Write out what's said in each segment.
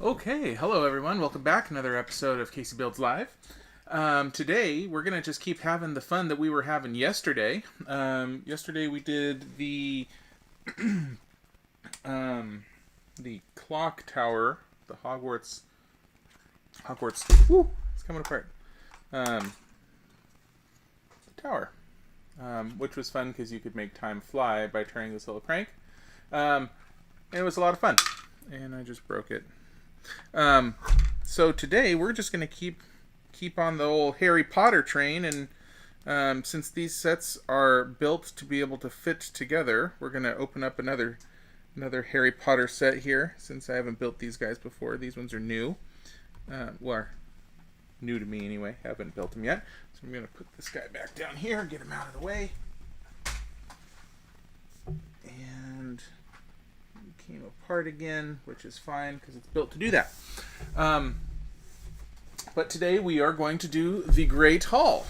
Okay, hello everyone. Welcome back. Another episode of CaseyBuilds Live. Today we're gonna just keep having the fun that we were having yesterday. Yesterday we did the the clock tower, the Hogwarts. Woo, it's coming apart. The tower, which was fun because you could make time fly by turning this little crank. And it was a lot of fun. And I just broke it. So today we're just going to keep on the old Harry Potter train, and since these sets are built to be able to fit together, we're going to open up another Harry Potter set here. Since I haven't built these guys before, these ones are new. Well, new to me anyway. Haven't built them yet. So I'm going to put this guy back down here, get him out of the way, and came apart again, which is fine because it's built to do that. But today we are going to do the Great Hall.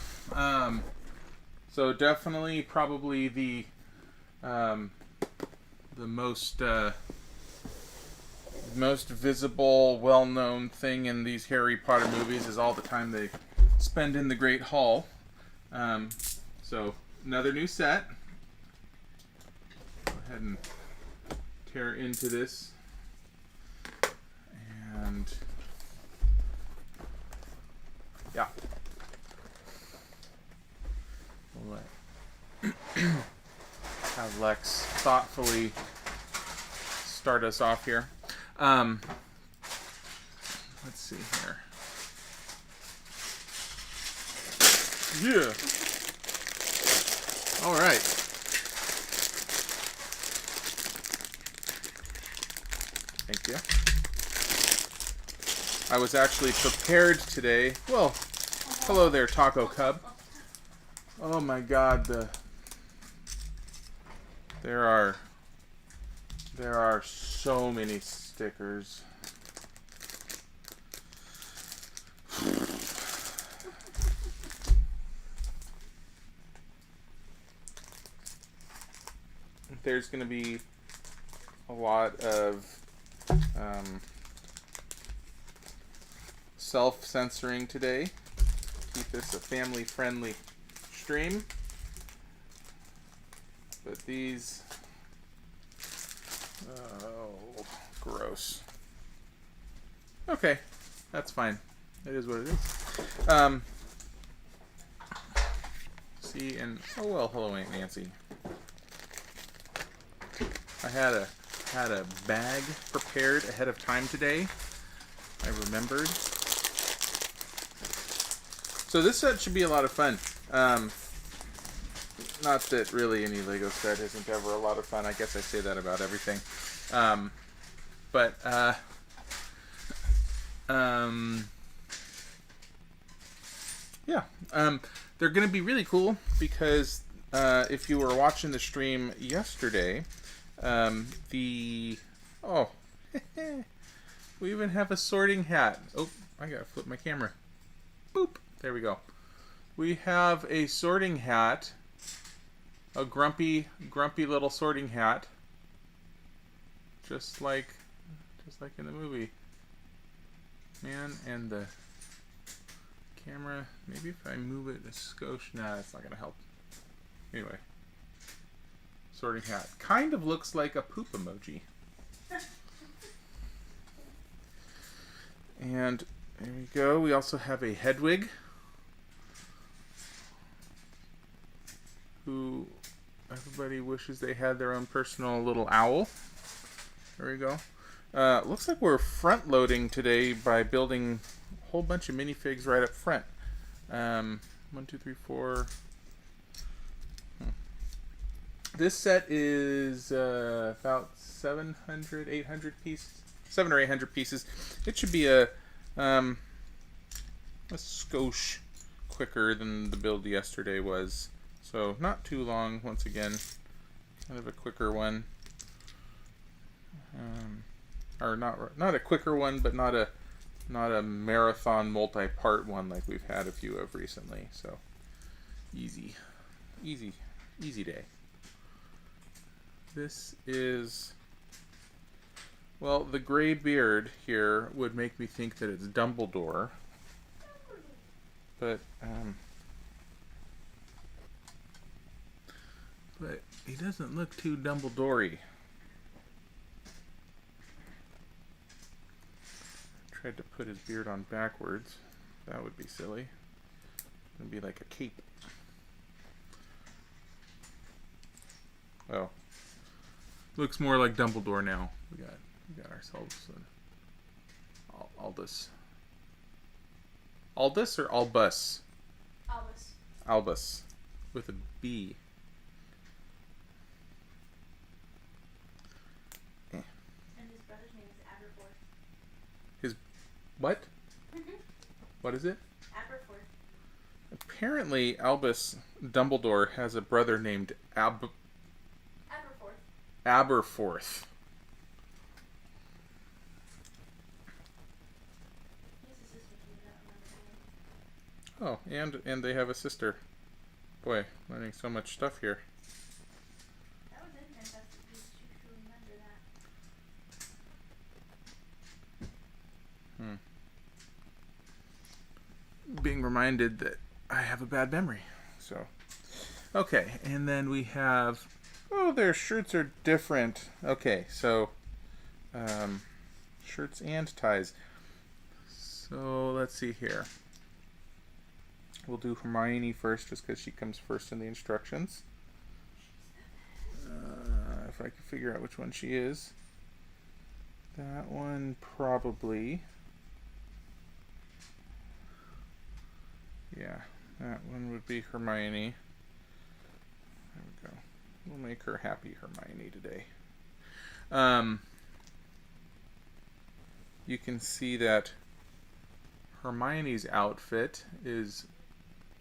So definitely, probably the most visible, well-known thing in these Harry Potter movies is all the time they spend in the Great Hall. So another new set. Go ahead and tear into this, and yeah, we'll have Lex thoughtfully start us off here. Let's see here. Yeah. All right. Thank you. I was actually prepared today. Well, hello there, Taco Cub. Oh my God, there are so many stickers. There's going to be a lot of self-censoring today. Keep this a family-friendly stream. But these... oh, gross. Okay, that's fine. It is what it is. See, and... oh well, hello Aunt Nancy. I had a bag prepared ahead of time today. I remembered. So this set should be a lot of fun. Not that really any Lego set isn't ever a lot of fun. I guess I say that about everything. Yeah. They're going to be really cool because if you were watching the stream yesterday, we even have a sorting hat. Oh, I gotta flip my camera. Boop. There we go. We have a sorting hat. A grumpy little sorting hat. Just like in the movie. Man, and the camera, maybe if I move it a skosh, nah, that's not gonna help. Anyway. Sorting hat. Kind of looks like a poop emoji. And there we go. We also have a Hedwig, who everybody wishes they had their own personal little owl. There we go. Looks like we're front loading today by building a whole bunch of minifigs right up front. 1, 2, 3, 4. This set is about 700, 800 pieces. 700 or 800 pieces. It should be a skosh quicker than the build yesterday was. So not too long. Once again, kind of a quicker one. Or not a quicker one, but not a marathon multi-part one like we've had a few of recently. So easy day. This is Well, the gray beard here would make me think that it's Dumbledore. But he doesn't look too Dumbledore-y. Tried to put his beard on backwards. That would be silly. It would be like a cape. Oh. Looks more like Dumbledore now. We got ourselves an Aldous. Aldous or Albus? Albus. Albus. With a B. And his brother's name is Aberforth. His what? What is it? Aberforth. Apparently, Albus Dumbledore has a brother named Aberforth. Aberforth. He has a sister too, but I don't remember her name. Oh, and they have a sister. Boy, learning so much stuff here. That was it, and that's you should remember that. Being reminded that I have a bad memory. So, okay, and then we have. Oh, their shirts are different. Okay, so shirts and ties. So let's see here. We'll do Hermione first, just because she comes first in the instructions. If I can figure out which one she is. That one probably. Yeah, that one would be Hermione. There we go. We'll make her happy, Hermione, today. You can see that Hermione's outfit is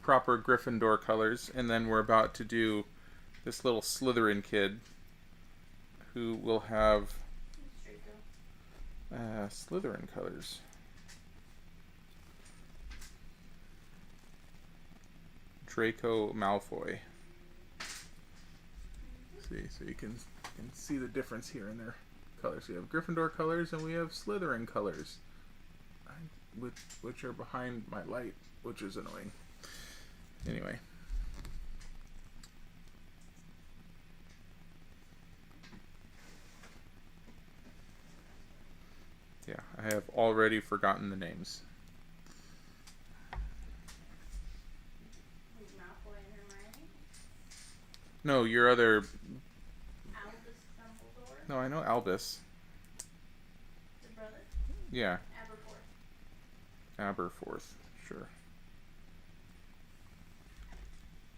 proper Gryffindor colors, and then we're about to do this little Slytherin kid who will have Slytherin colors. Draco Malfoy. See, so you can see the difference here in their colors. We have Gryffindor colors and we have Slytherin colors, which are behind my light, which is annoying. Anyway. Yeah, I have already forgotten the names. Malfoy and Hermione? No, your other... Albus Dumbledore? No, I know Albus. The brother? Yeah. Aberforth. Aberforth, sure.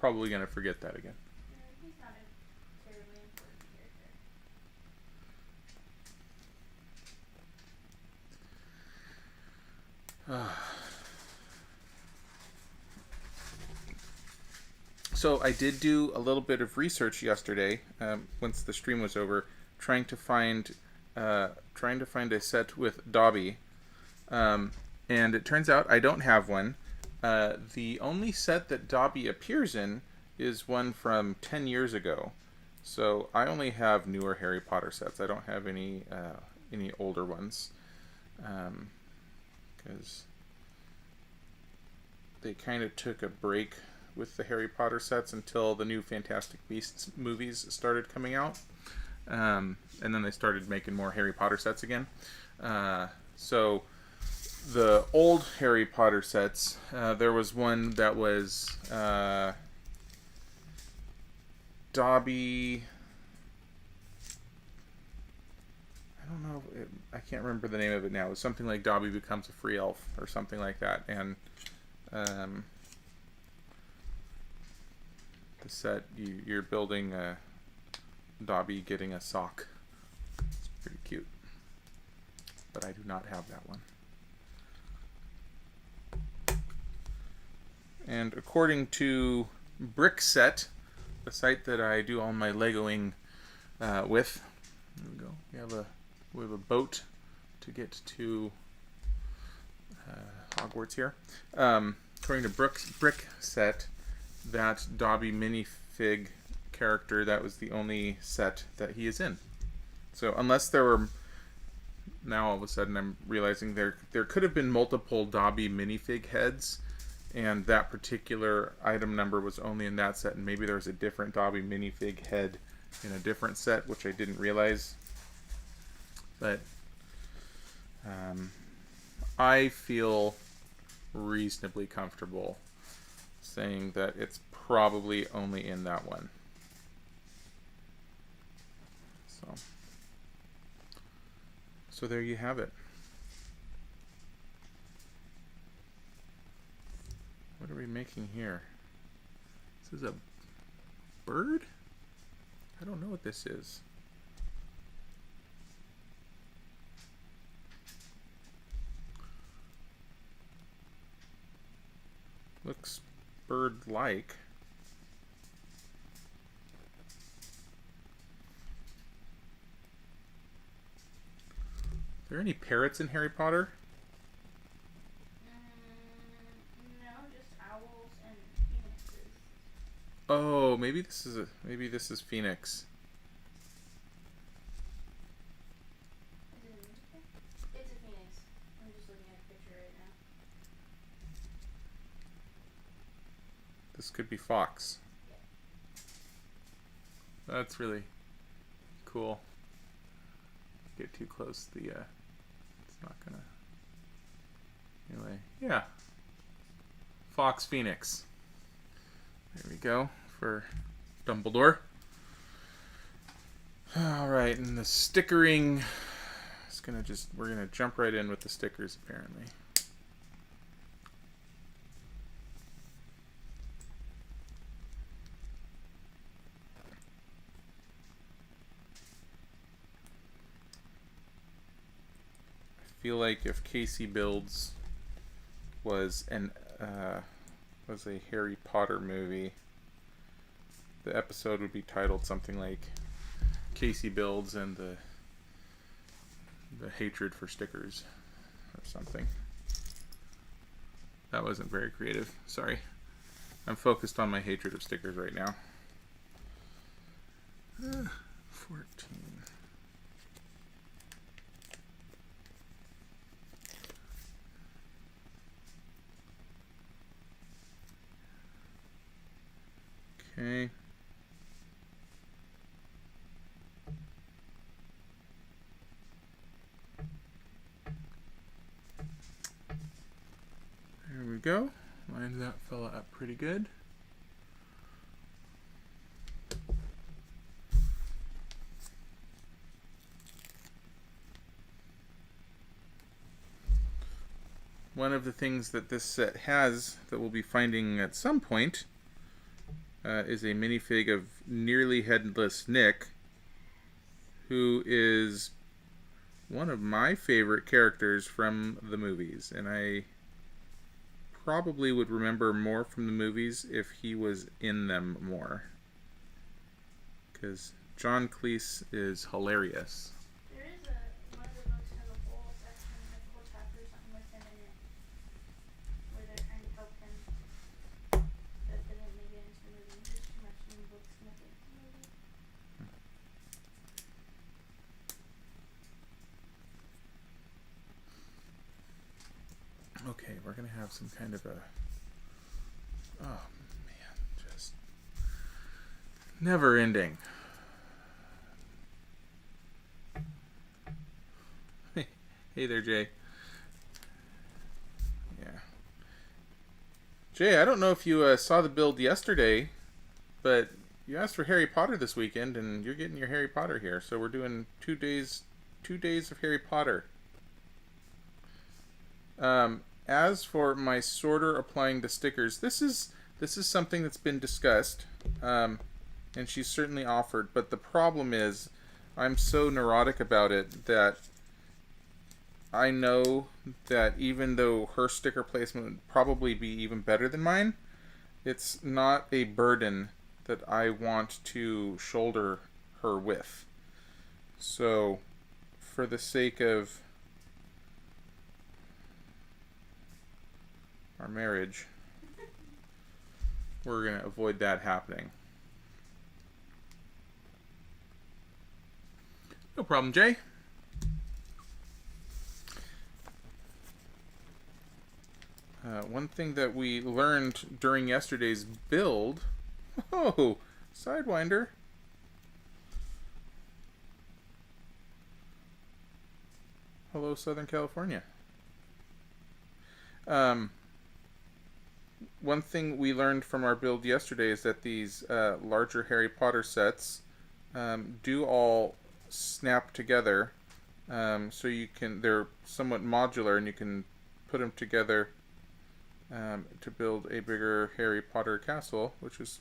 Probably gonna forget that again. He's not a terribly important character. So I did do a little bit of research yesterday, once the stream was over, trying to find a set with Dobby, and it turns out I don't have one. The only set that Dobby appears in is one from 10 years ago. So I only have newer Harry Potter sets. I don't have any older ones, because they kind of took a break with the Harry Potter sets until the new Fantastic Beasts movies started coming out, and then they started making more Harry Potter sets again. So the old Harry Potter sets, there was one that was Dobby. I don't know. I can't remember the name of it now. It was something like Dobby Becomes a Free Elf or something like that. And the set, you're building a Dobby getting a sock. It's pretty cute. But I do not have that one. And according to Brickset, the site that I do all my Legoing with, there we go. We have a boat to get to Hogwarts here. According to Brickset, that Dobby minifig character, that was the only set that he is in. So unless there were now all of a sudden I'm realizing there could have been multiple Dobby minifig heads, and that particular item number was only in that set, and maybe there was a different Dobby minifig head in a different set, which I didn't realize. But I feel reasonably comfortable saying that it's probably only in that one. So there you have it. What are we making here? This is a bird? I don't know what this is. Looks bird-like. Are there any parrots in Harry Potter? No, just owls and phoenixes. Oh, maybe this is Phoenix. Is it a musical? It's a phoenix. I'm just looking at a picture right now. This could be Fox. Yeah. That's really cool. Get too close, it's not gonna. Anyway, yeah. Fox Phoenix. There we go for Dumbledore. All right, and the stickering. We're gonna jump right in with the stickers apparently. I feel like if CaseyBuilds was a Harry Potter movie, the episode would be titled something like CaseyBuilds and the hatred for stickers or something. That wasn't very creative. Sorry. I'm focused on my hatred of stickers right now. 14. Okay. There we go. Lined that fella up pretty good. One of the things that this set has that we'll be finding at some point is a minifig of Nearly Headless Nick, who is one of my favorite characters from the movies, and I probably would remember more from the movies if he was in them more, because John Cleese is hilarious. There is one of the books has a whole section, like a whole chapter or something with him in it, where they're trying to help him, but they didn't make it into the movie. There's too much in the books to make it into the movie. Okay, we're gonna have some kind of a, oh man, just never ending. Hey there, Jay. Yeah. Jay, I don't know if you saw the build yesterday, but you asked for Harry Potter this weekend, and you're getting your Harry Potter here. So we're doing 2 days of Harry Potter. As for my sorter applying the stickers, this is something that's been discussed, and she's certainly offered. But the problem is, I'm so neurotic about it that I know that even though her sticker placement would probably be even better than mine, it's not a burden that I want to shoulder her with. So, for the sake of our marriage, we're going to avoid that happening. No problem, Jay. One thing that we learned during yesterday's build... Oh, Sidewinder. Hello, Southern California. One thing we learned from our build yesterday is that these larger Harry Potter sets do all snap together. So you can, they're somewhat modular, and you can put them together to build a bigger Harry Potter castle, which is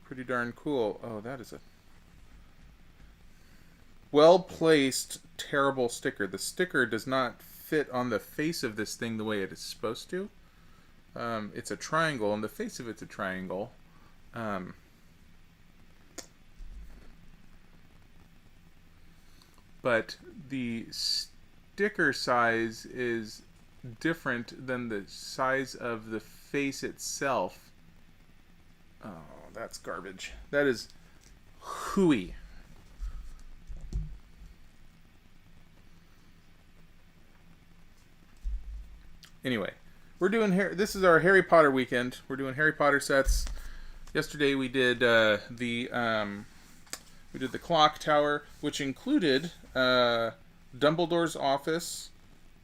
pretty darn cool. Oh, that is a well-placed, terrible sticker. The sticker does not fit on the face of this thing the way it is supposed to. It's a triangle, and the face of it's a triangle. But the sticker size is different than the size of the face itself. Oh, that's garbage. That is hooey. Anyway, we're doing this is our Harry Potter weekend. We're doing Harry Potter sets. Yesterday we did the clock tower, which included Dumbledore's office,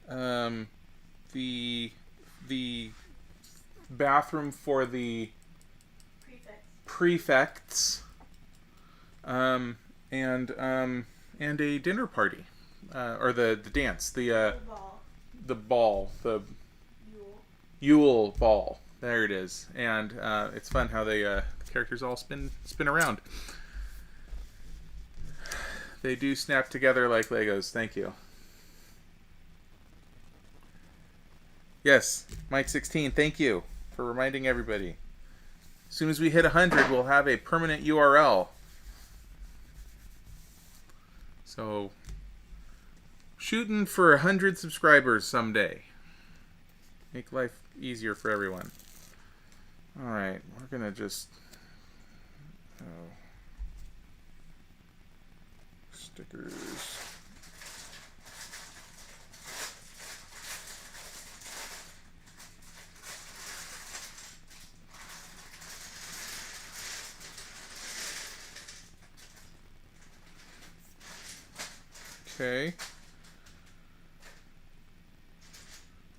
the bathroom for the prefects, and a dinner party, or the dance, the ball, the Yule ball. There it is, and it's fun how the characters all spin around. They do snap together like Legos. Thank you. Yes, Mike 16. Thank you for reminding everybody. As soon as we hit 100, we'll have a permanent URL. So, shooting for 100 subscribers someday. Make life easier for everyone. Alright, we're going to just... stickers. Okay.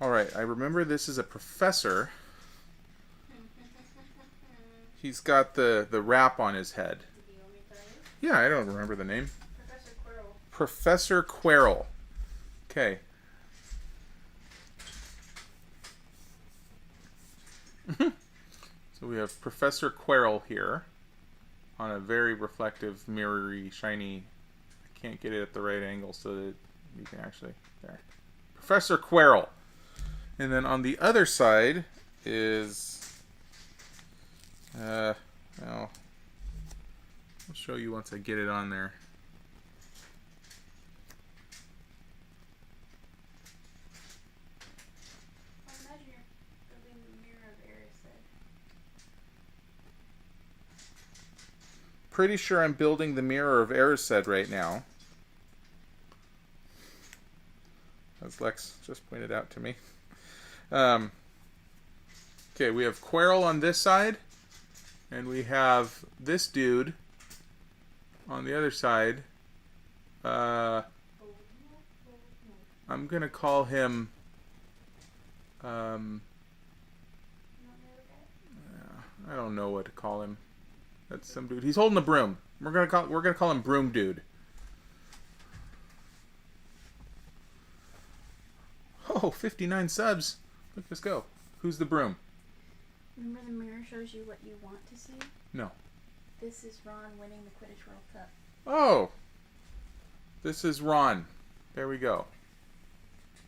Alright, I remember this is a professor. He's got the wrap on his head. Yeah, I don't remember the name. Professor Quirrell. Okay. So we have Professor Quirrell here on a very reflective, mirrory, shiny... I can't get it at the right angle so that you can actually... There. Professor Quirrell. And then on the other side is... well, I'll show you once I get it on there. Pretty sure I'm building the Mirror of Erised right now. As Lex just pointed out to me. Okay, we have Quirrell on this side. And we have this dude on the other side. I'm going to call him... I don't know what to call him. That's some dude. He's holding a broom. We're gonna call him Broom Dude. Oh, 59 subs. Look, let's go. Who's the broom? Remember the mirror shows you what you want to see? No. This is Ron winning the Quidditch World Cup. Oh. This is Ron. There we go.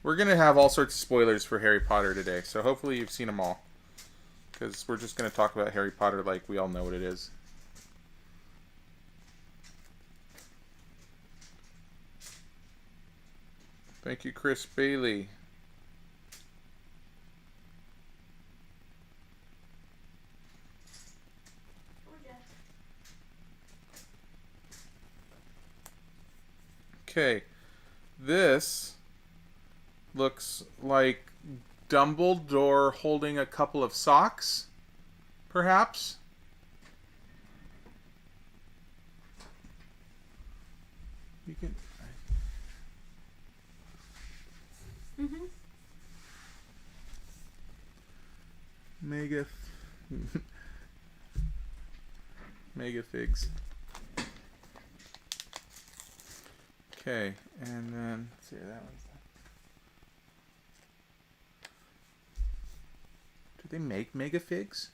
We're gonna have all sorts of spoilers for Harry Potter today, so hopefully you've seen them all. Because we're just gonna talk about Harry Potter like we all know what it is. Thank you, Chris Bailey. Okay, this looks like Dumbledore holding a couple of socks, perhaps. You can. Mhm. Mega. Mega figs. Okay, and then let's see, that one's. Do they make mega figs?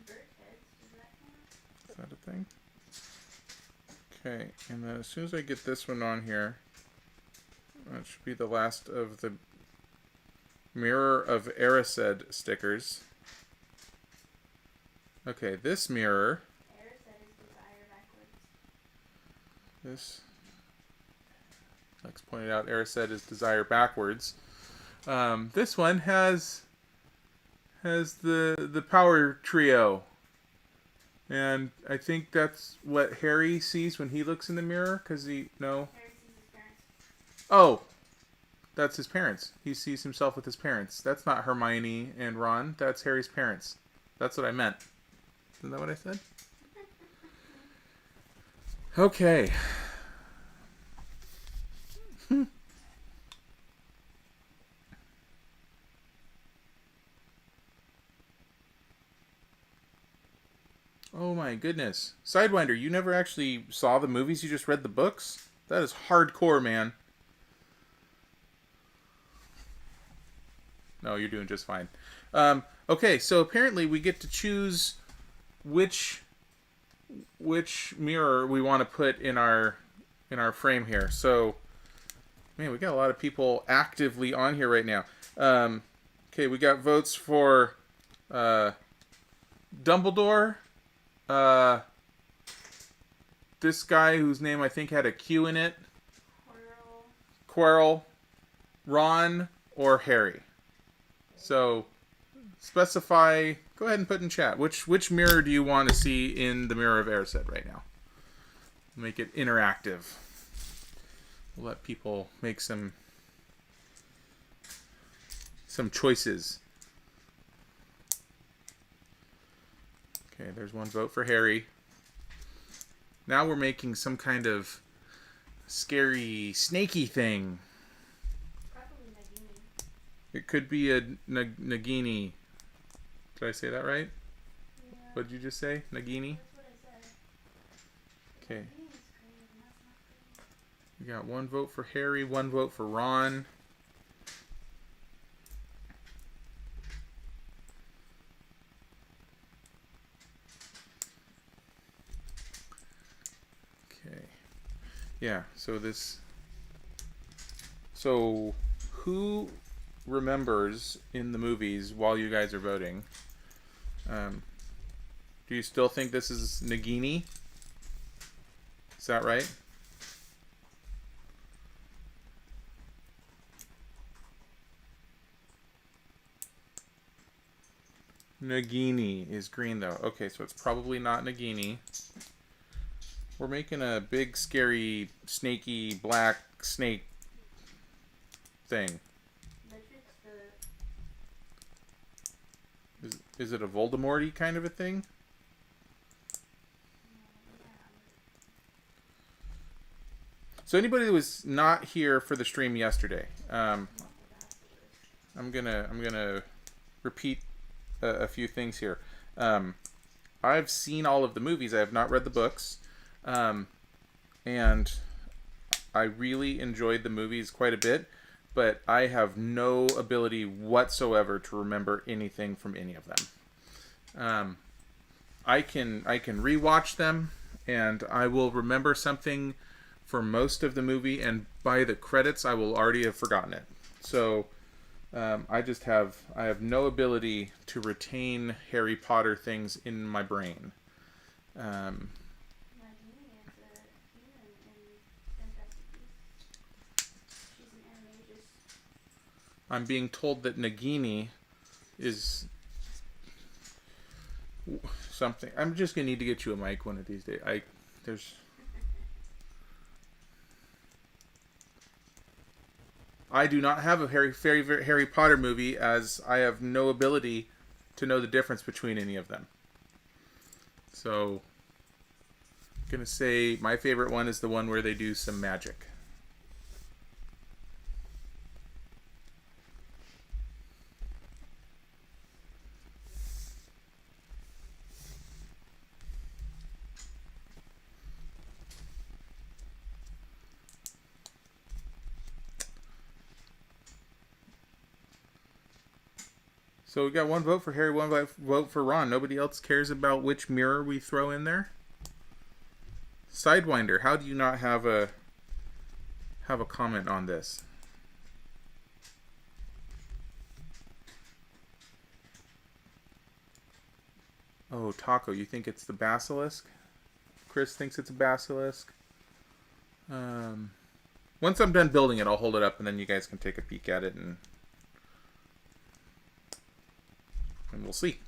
Bird heads, does that count? Is that a thing? Okay, and then as soon as I get this one on here, that should be the last of the Mirror of Erised stickers. Okay, this mirror. Erised is desire backwards. This. Lex pointed out Erised is desire backwards. This one has the power trio. And I think that's what Harry sees when he looks in the mirror, because Harry sees his parents. Oh, that's his parents. He sees himself with his parents. That's not Hermione and Ron. That's Harry's parents. That's what I meant. Isn't that what I said? Okay. Oh my goodness. Sidewinder, you never actually saw the movies, you just read the books? That is hardcore, man. No, you're doing just fine. Okay, so apparently we get to choose which mirror we want to put in our frame here. So, man, we got a lot of people actively on here right now. Okay, we got votes for Dumbledore. This guy whose name I think had a Q in it. Quirrell, Ron, or Harry. So, specify. Go ahead and put in chat. Which mirror do you want to see in the Mirror of Erised right now? Make it interactive. We'll let people make some choices. Okay, there's one vote for Harry. Now we're making some kind of scary, snaky thing. Probably Nagini. It could be a Nagini. Did I say that right? Yeah. What did you just say? Nagini? That's what I said. Okay. Nagini's green, and that's not green. We got one vote for Harry, one vote for Ron. Okay. Yeah, so who remembers in the movies while you guys are voting? Do you still think this is Nagini? Is that right? Nagini is green though. Okay, so it's probably not Nagini. We're making a big, scary, snaky, black snake thing. Is it a Voldemort-y kind of a thing? So anybody that was not here for the stream yesterday, I'm gonna repeat a few things here. I've seen all of the movies. I have not read the books, and I really enjoyed the movies quite a bit. But I have no ability whatsoever to remember anything from any of them. I can rewatch them, and I will remember something for most of the movie, and by the credits, I will already have forgotten it. So I have no ability to retain Harry Potter things in my brain. I'm being told that Nagini is something. I'm just gonna need to get you a mic one of these days. I do not have a Harry Potter movie, as I have no ability to know the difference between any of them. So, I'm going to say my favorite one is the one where they do some magic. So we got one vote for Harry, one vote for Ron. Nobody else cares about which mirror we throw in there. Sidewinder, how do you not have a comment on this? Oh, Taco, you think it's the basilisk? Chris thinks it's a basilisk. Once I'm done building it, I'll hold it up, and then you guys can take a peek at it, and we'll see.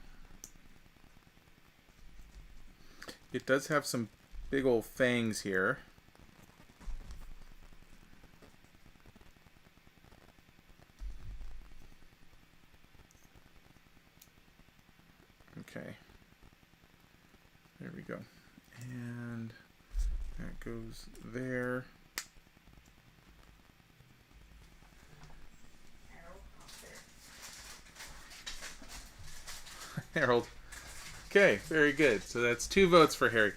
It does have some big old fangs here. Okay. There we go. And that goes there. Harold. Okay, very good. So that's 2 votes for Harry.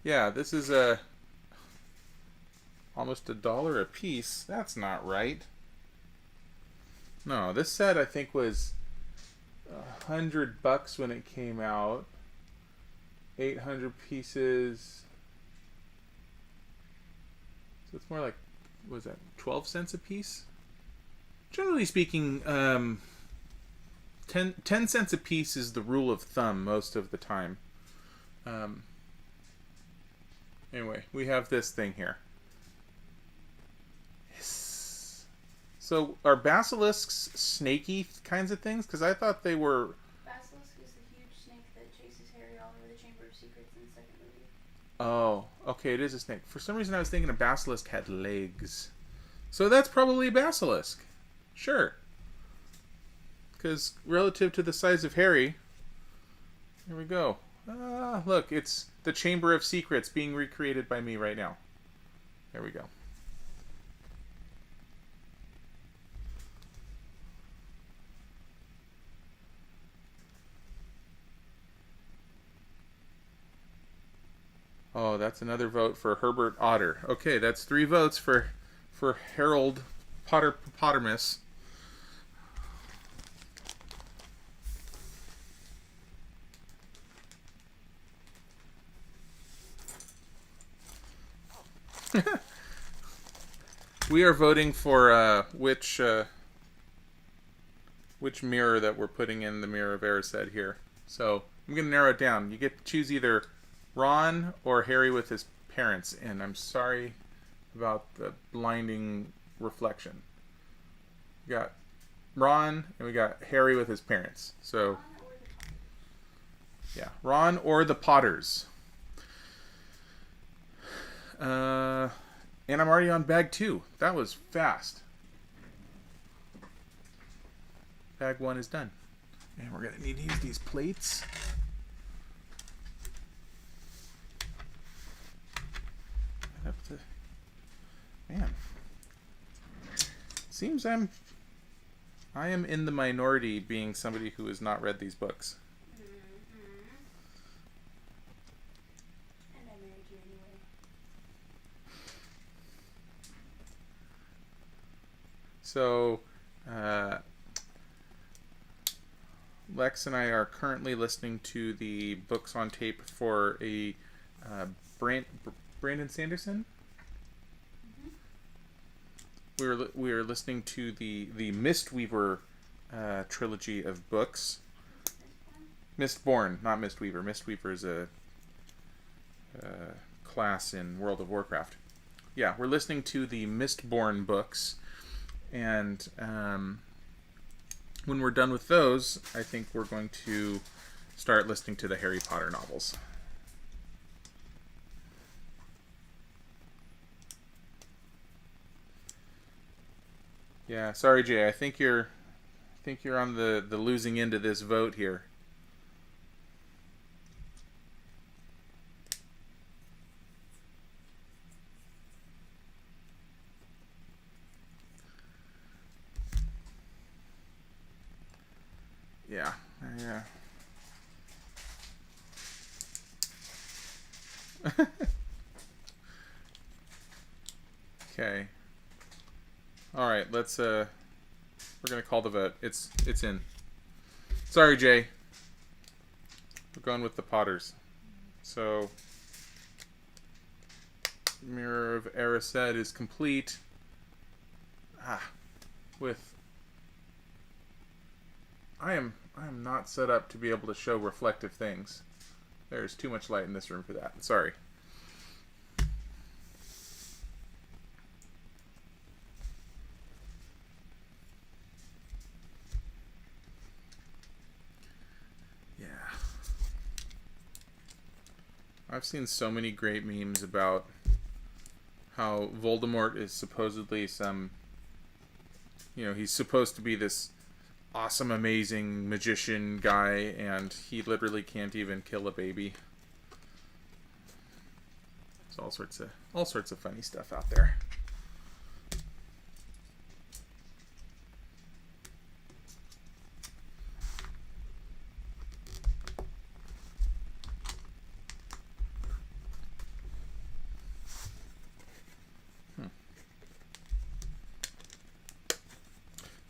Yeah, this is almost $1 a piece. That's not right. No, this set I think was $100 when it came out. 800 pieces. So it's more like, what was that, 12 cents a piece? Generally speaking, 10 cents a piece is the rule of thumb most of the time. Anyway, we have this thing here. Yes. So are basilisks snaky kinds of things? Because I thought they were... Basilisk is the huge snake that chases Harry all over the Chamber of Secrets in the second movie. Oh, okay, it is a snake. For some reason I was thinking a basilisk had legs. So that's probably a basilisk. Sure. Because relative to the size of Harry, here we go. Look, it's the Chamber of Secrets being recreated by me right now. There we go. Oh, that's another vote for Herbert Otter. Okay, that's 3 votes for Harold Pottermus. We are voting for which mirror that we're putting in the Mirror of Erised here. So I'm going to narrow it down. You get to choose either Ron or Harry with his parents, and I'm sorry about the blinding reflection. We got Ron and we got Harry with his parents. So yeah, Ron or the Potters. And I'm already on bag 2. That was fast. Bag 1 is done. And we're going to need to use these plates. Man. Seems I am in the minority being somebody who has not read these books. And I married you anyway. So, Lex and I are currently listening to the books on tape for a Brandon Sanderson. Mm-hmm. We are listening to the Mistweaver trilogy of books. Mistborn, not Mistweaver. Mistweaver is a class in World of Warcraft. Yeah, we're listening to the Mistborn books. And when we're done with those, I think we're going to start listening to the Harry Potter novels. Yeah, sorry, Jay. I think you're on the losing end of this vote here. Yeah. Yeah. Okay. All right. We're gonna call the vote. It's in. Sorry, Jay. We're going with the Potters. So, Mirror of Erised is complete. With I am not set up to be able to show reflective things. There's too much light in this room for that. Sorry. Yeah. I've seen so many great memes about how Voldemort is supposedly he's supposed to be this awesome, amazing magician guy, and he literally can't even kill a baby. There's all sorts of funny stuff out there.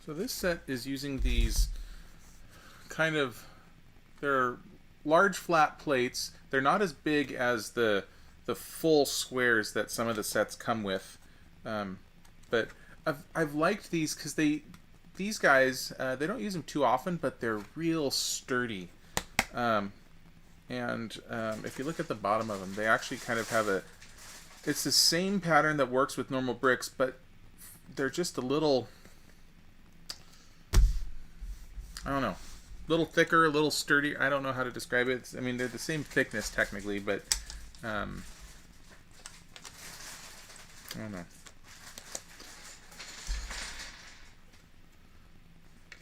So this set is using these they're large flat plates. They're not as big as the full squares that some of the sets come with, but I've liked these because these guys they don't use them too often, but they're real sturdy. And if you look at the bottom of them, they actually kind of have it's the same pattern that works with normal bricks, but they're just a little, I don't know, a little thicker, a little sturdier. I don't know how to describe it. I mean, they're the same thickness technically, but I don't know.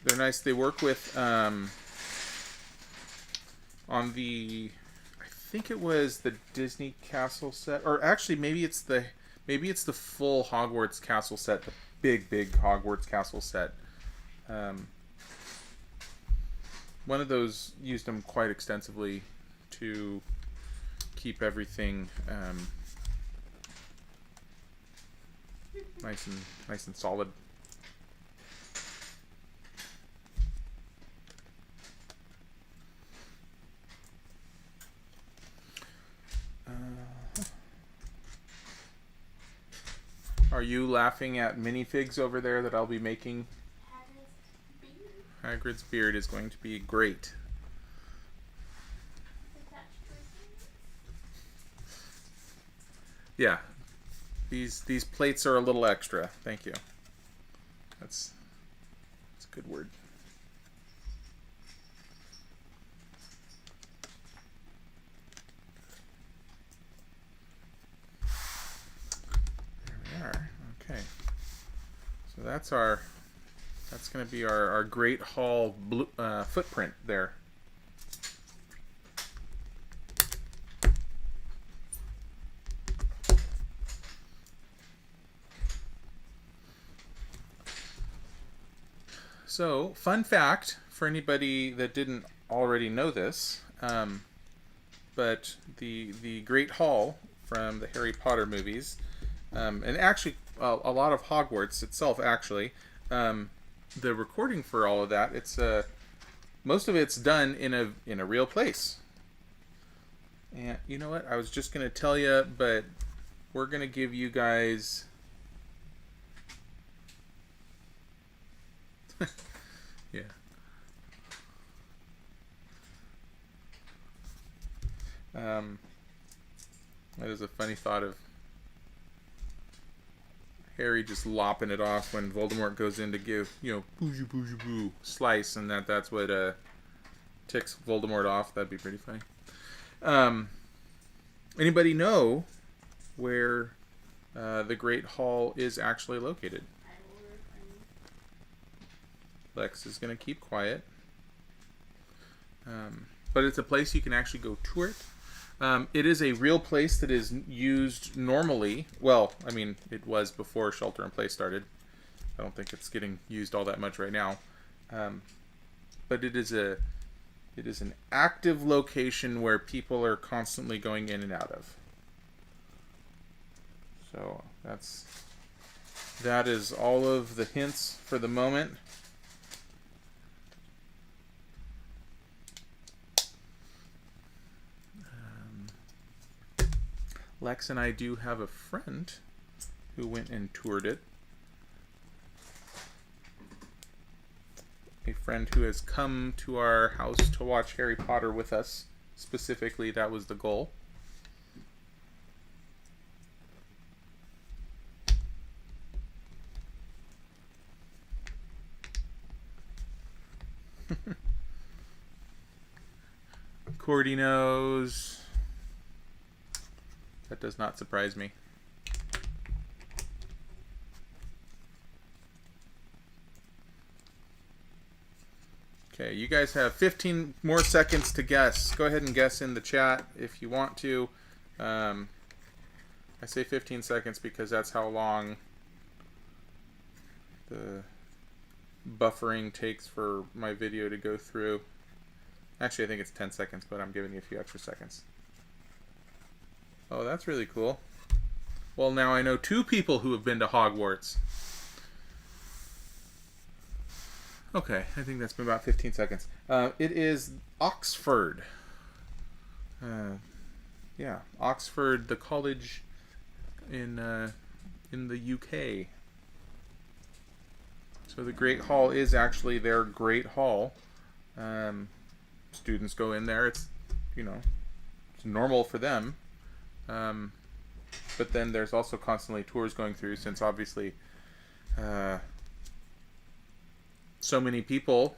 They're nice. They work with on the, I think it was the Disney Castle set, or actually maybe it's the full Hogwarts Castle set, the big Hogwarts Castle set. One of those used them quite extensively to keep everything nice and solid. Are you laughing at minifigs over there that I'll be making? Hagrid's beard is going to be great. Yeah. These plates are a little extra. Thank you. That's a good word. There we are. Okay. So that's going to be our Great Hall footprint there. So, fun fact for anybody that didn't already know this, but the Great Hall from the Harry Potter movies, and actually a lot of Hogwarts itself, actually, the recording for all of that, it's most of it's done in a real place. And you know what? I was just gonna tell you, but we're gonna give you guys. Yeah. That is a funny thought of Harry just lopping it off when Voldemort goes in to give, boo boo boo slice, and that's what ticks Voldemort off. That'd be pretty funny. Anybody know where the Great Hall is actually located? Lex is going to keep quiet. But it's a place you can actually go tour it. It is a real place that is used normally. Well, I mean, it was before Shelter in Place started. I don't think it's getting used all that much right now. But it is an active location where people are constantly going in and out of. So that is all of the hints for the moment. Lex and I do have a friend who went and toured it. A friend who has come to our house to watch Harry Potter with us. Specifically, that was the goal. Cordy knows. That does not surprise me. Okay, you guys have 15 more seconds to guess. Go ahead and guess in the chat if you want to. I say 15 seconds because that's how long the buffering takes for my video to go through. Actually, I think it's 10 seconds, but I'm giving you a few extra seconds. Oh, that's really cool. Well, now I know 2 people who have been to Hogwarts. Okay, I think that's been about 15 seconds. It is Oxford. Yeah, Oxford, the college in the UK. So the Great Hall is actually their Great Hall. Students go in there. It's, it's normal for them. But then there's also constantly tours going through, since obviously so many people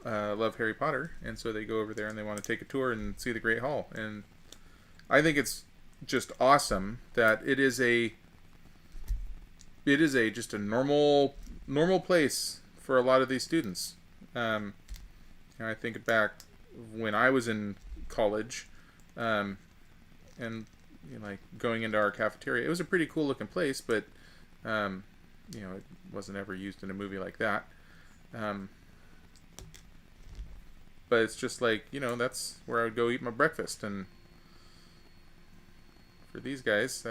love Harry Potter, and so they go over there and they want to take a tour and see the Great Hall. And I think it's just awesome that it is just a normal place for a lot of these students. And I think back when I was in college, and like going into our cafeteria, it was a pretty cool looking place, but it wasn't ever used in a movie like that. But it's just like, that's where I would go eat my breakfast, and for these guys,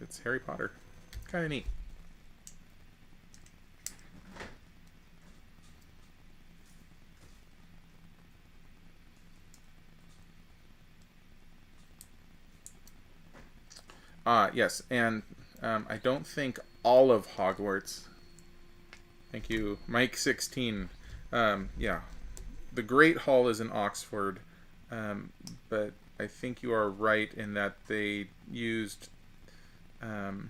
it's Harry Potter. Kind of neat. Yes, and I don't think all of Hogwarts. Thank you, Mike 16. Yeah, the Great Hall is in Oxford, but I think you are right in that they used the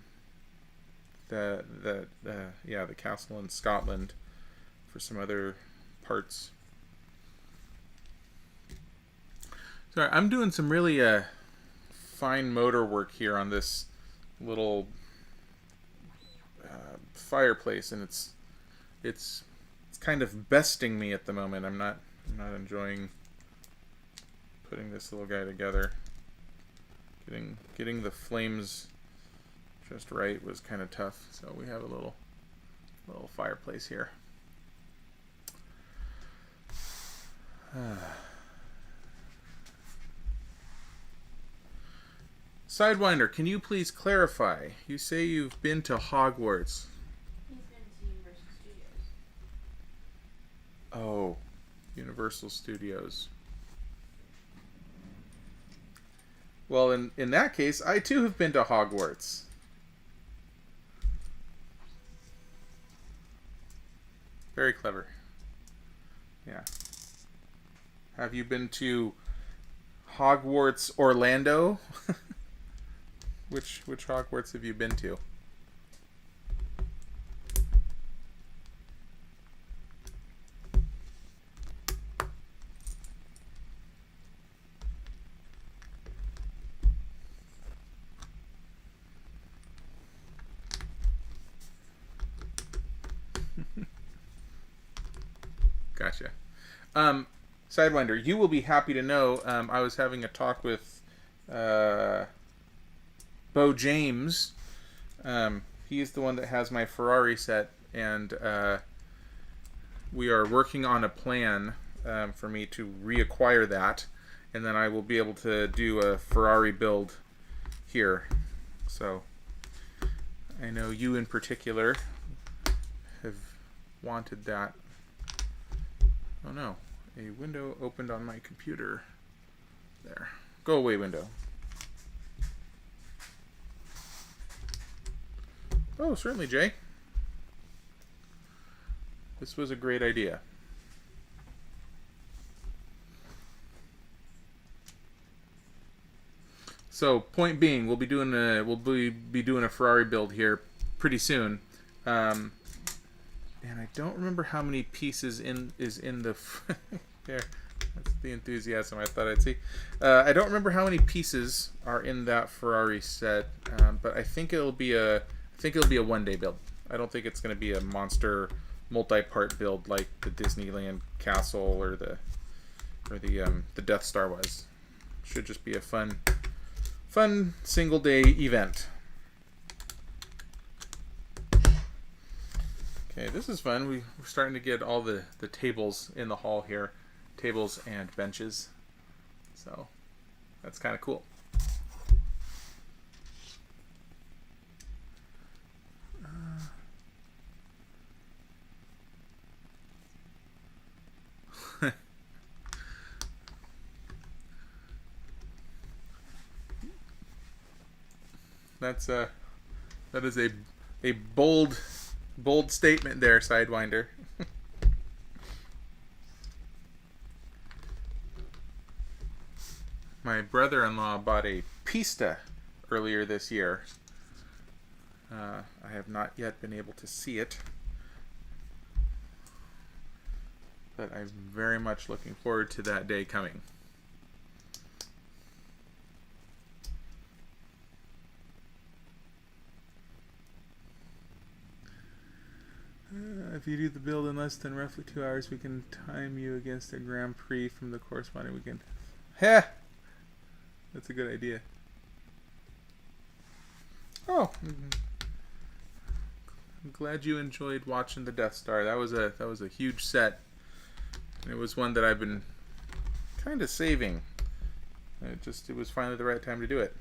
castle in Scotland for some other parts. Sorry, I'm doing some really fine motor work here on this little fireplace, and it's kind of besting me at the moment. I'm not enjoying putting this little guy together. Getting the flames just right was kind of tough. So we have a little fireplace here. Sidewinder, can you please clarify? You say you've been to Hogwarts. He's been to Universal Studios. Oh, Universal Studios. Well, in that case, I too have been to Hogwarts. Very clever. Yeah. Have you been to Hogwarts Orlando? Which Hogwarts have you been to? Gotcha. Sidewinder, you will be happy to know I was having a talk with Bo James. He's the one that has my Ferrari set, and we are working on a plan for me to reacquire that, and then I will be able to do a Ferrari build here. So I know you in particular have wanted that. Oh no, a window opened on my computer. There. Go away, window. Oh, certainly, Jay. This was a great idea. So, point being, we'll be doing a Ferrari build here pretty soon, and I don't remember how many pieces is in the there. That's the enthusiasm I thought I'd see. I don't remember how many pieces are in that Ferrari set, but I think it'll be a one-day build. I don't think it's going to be a monster multi-part build like the Disneyland Castle or the Death Star was. Should just be a fun single-day event. Okay, this is fun. We're starting to get all the tables in the hall here. Tables and benches. So, that's kind of cool. That is a bold statement there, Sidewinder. My brother-in-law bought a Pista earlier this year. I have not yet been able to see it, but I'm very much looking forward to that day coming. If you do the build in less than roughly 2 hours, we can time you against a Grand Prix from the corresponding weekend. Heh! That's a good idea. Oh, I'm glad you enjoyed watching the Death Star. That was a huge set. It was one that I've been kind of saving. It was finally the right time to do it.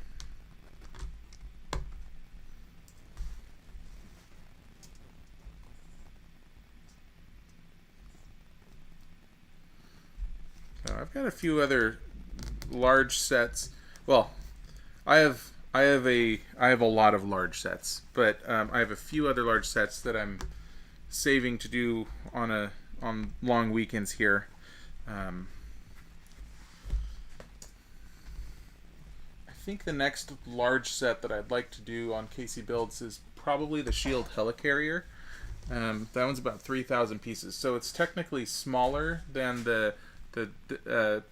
So I've got a few other large sets. Well, I have a lot of large sets, but I have a few other large sets that I'm saving to do on long weekends here. I think the next large set that I'd like to do on CaseyBuilds is probably the Shield Helicarrier. That one's about 3,000 pieces, so it's technically smaller than the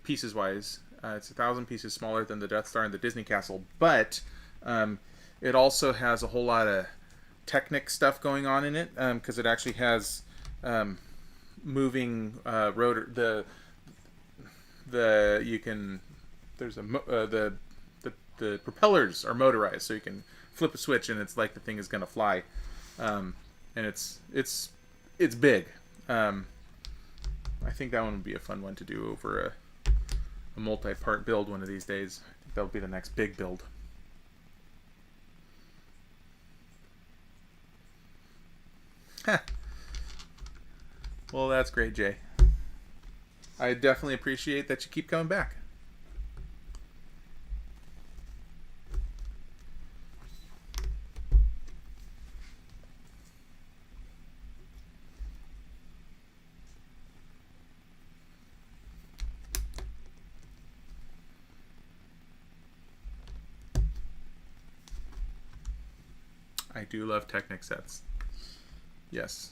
pieces wise. It's 1,000 pieces smaller than the Death Star and the Disney Castle, but it also has a whole lot of Technic stuff going on in it, because it actually has moving rotor. The propellers are motorized, so you can flip a switch and it's like the thing is gonna fly, and it's big. I think that one would be a fun one to do over a multi-part build one of these days. I think that'll be the next big build. Well, that's great, Jay. I definitely appreciate that you keep coming back. I do love Technic sets. Yes.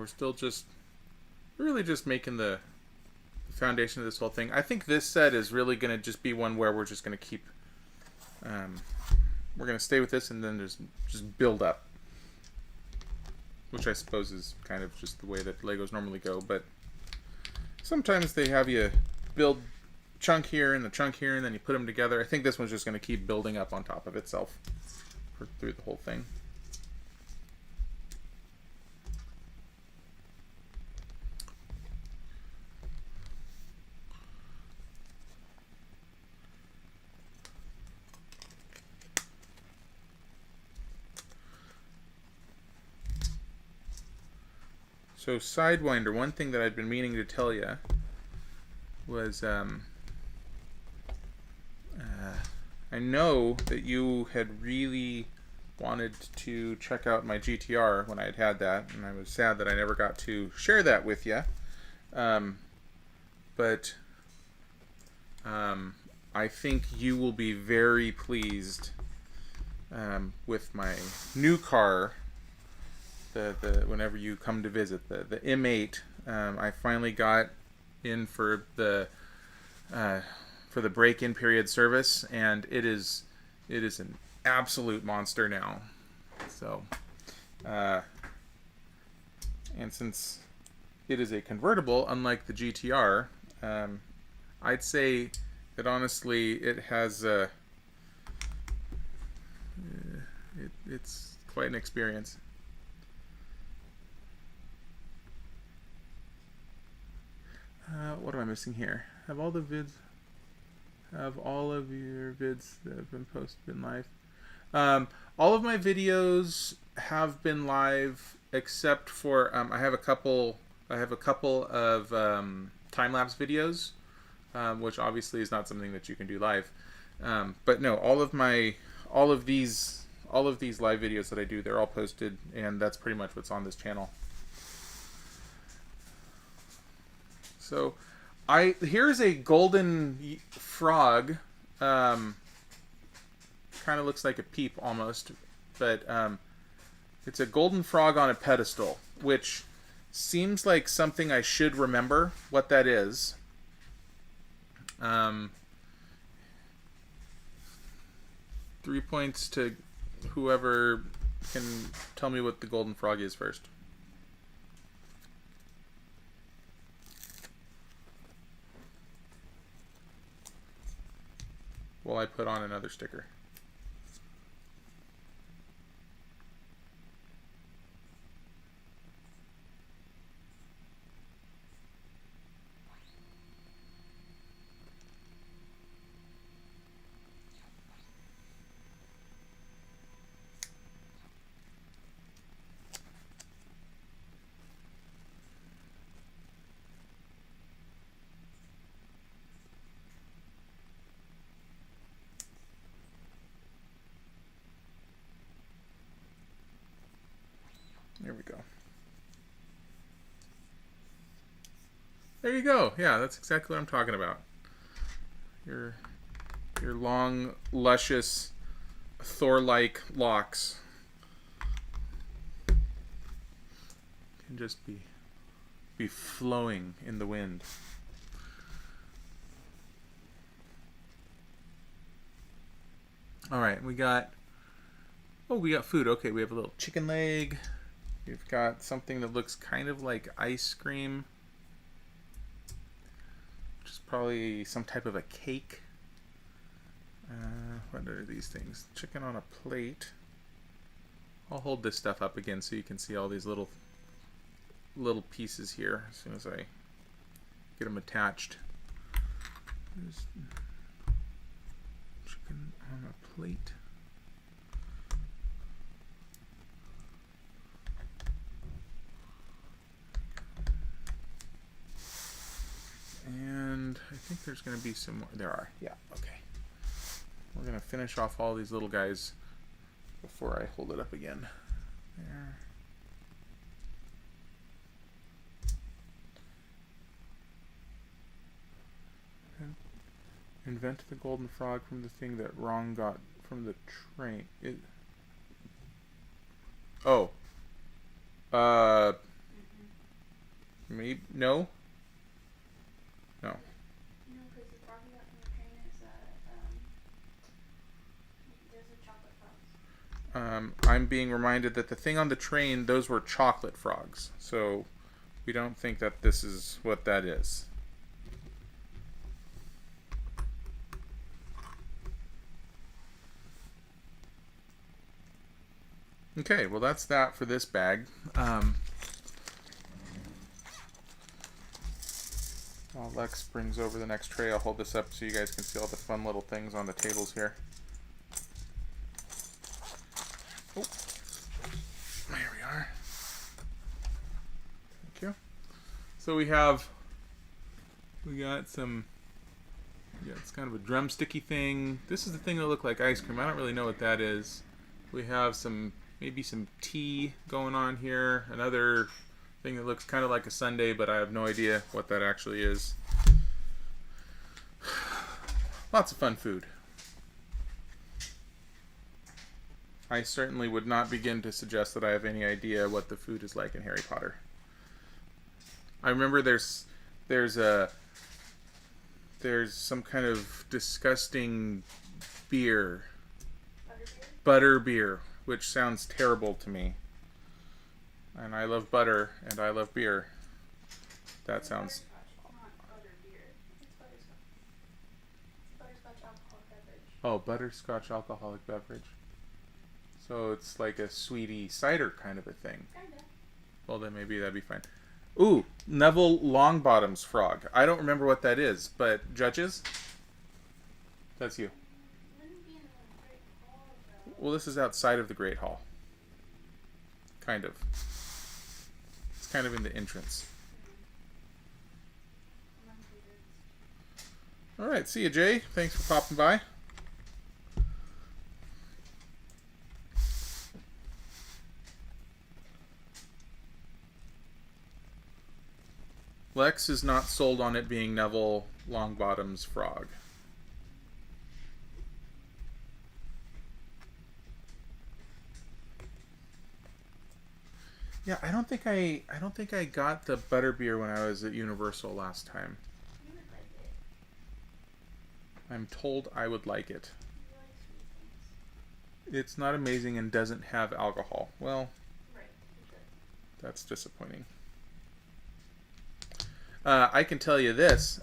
we're still really just making the foundation of this whole thing. I think this set is really going to just be one where we're just going to keep, we're going to stay with this and then just build up, which I suppose is kind of just the way that Legos normally go. But sometimes they have you build chunk here and the chunk here, and then you put them together. I think this one's just going to keep building up on top of itself through the whole thing. So Sidewinder, one thing that I'd been meaning to tell you was I know that you had really wanted to check out my GTR when I had that, and I was sad that I never got to share that with you. But I think you will be very pleased with my new car. The whenever you come to visit the M8, I finally got in for the break-in period service, and it is an absolute monster now. So, and since it is a convertible, unlike the GTR, I'd say that honestly it has it's quite an experience. What am I missing here? Have all of your vids that have been posted been live? All of my videos have been live except for I have a couple of time-lapse videos, which obviously is not something that you can do live. But no, all of these live videos that I do, they're all posted, and that's pretty much what's on this channel. So, here's a golden frog. Kind of looks like a peep almost, but it's a golden frog on a pedestal, which seems like something I should remember what that is. 3 points to whoever can tell me what the golden frog is first. While I put on another sticker. There we go. There you go. Yeah, that's exactly what I'm talking about. Your long, luscious, Thor-like locks can just be flowing in the wind. All right, we got food. Okay, we have a little chicken leg. We've got something that looks kind of like ice cream, which is probably some type of a cake. What are these things? Chicken on a plate. I'll hold this stuff up again so you can see all these little pieces here as soon as I get them attached. There's chicken on a plate. And I think there's going to be some more. There are. Yeah, okay. We're going to finish off all these little guys before I hold it up again. There. And invent the golden frog from the thing that Ron got from the train. No? No. No, because the frog you got from the train is those are chocolate frogs. I'm being reminded that the thing on the train, those were chocolate frogs. So we don't think that this is what that is. Okay, well that's that for this bag. While Lex brings over the next tray, I'll hold this up so you guys can see all the fun little things on the tables here. Oh, there we are. Thank you. So we got some, yeah, it's kind of a drumsticky thing. This is the thing that looked like ice cream. I don't really know what that is. We have maybe some tea going on here. Another thing that looks kind of like a sundae, but I have no idea what that actually is. Lots of fun food. I certainly would not begin to suggest that I have any idea what the food is like in Harry Potter. I remember there's some kind of disgusting beer. Butter beer, which sounds terrible to me. And I love butter, and I love beer. That sounds... Oh, butterscotch alcoholic beverage. So it's like a sweetie cider kind of a thing. Kinda. Well, then maybe that'd be fine. Ooh, Neville Longbottom's frog. I don't remember what that is, but judges? That's you. Wouldn't be in the Great Hall, though. Well, this is outside of the Great Hall. Kind of. It's kind of in the entrance. Alright, see you, Jay. Thanks for popping by. Lex is not sold on it being Neville Longbottom's frog. Yeah, I don't think I got the butterbeer when I was at Universal last time. You would like it. I'm told I would like it. You like sweet things. It's not amazing and doesn't have alcohol. Well, Right. It does. that's disappointing. I can tell you this.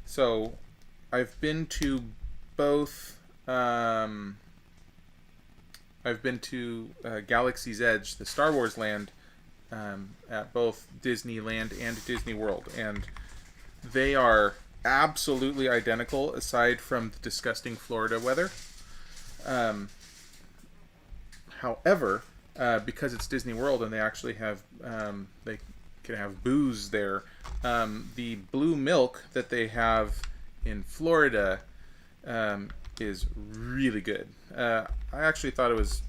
So I've been to both. I've been to Galaxy's Edge, the Star Wars land, at both Disneyland and Disney World, and they are absolutely identical, aside from the disgusting Florida weather. However, because it's Disney World and they actually have they can have booze there, the blue milk that they have in Florida is really good. I actually thought it was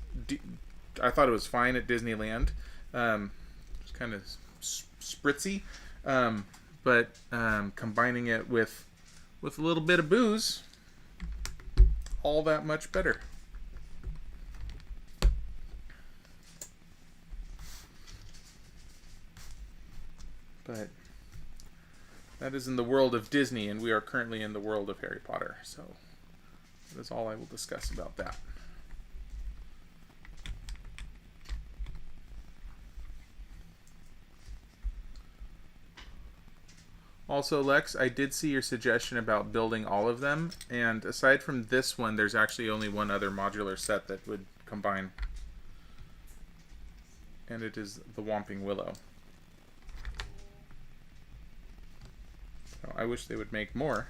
fine at Disneyland. It's kind of spritzy, but combining it with a little bit of booze, all that much better. But that is in the world of Disney, and we are currently in the world of Harry Potter. So that is all I will discuss about that. Also, Lex, I did see your suggestion about building all of them, and aside from this one, there's actually only one other modular set that would combine, and it is the Whomping Willow. I wish they would make more,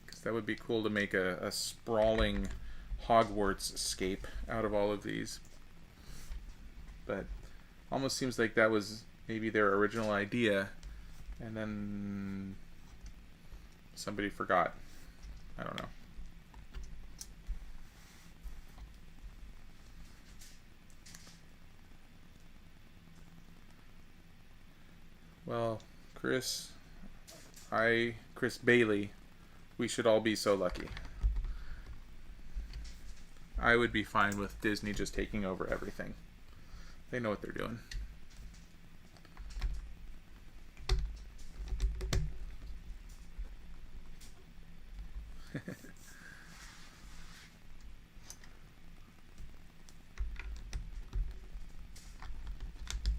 because that would be cool to make a sprawling Hogwarts scape out of all of these. But almost seems like that was maybe their original idea, and then somebody forgot. I don't know. Well, Chris Bailey, we should all be so lucky. I would be fine with Disney just taking over everything. They know what they're doing.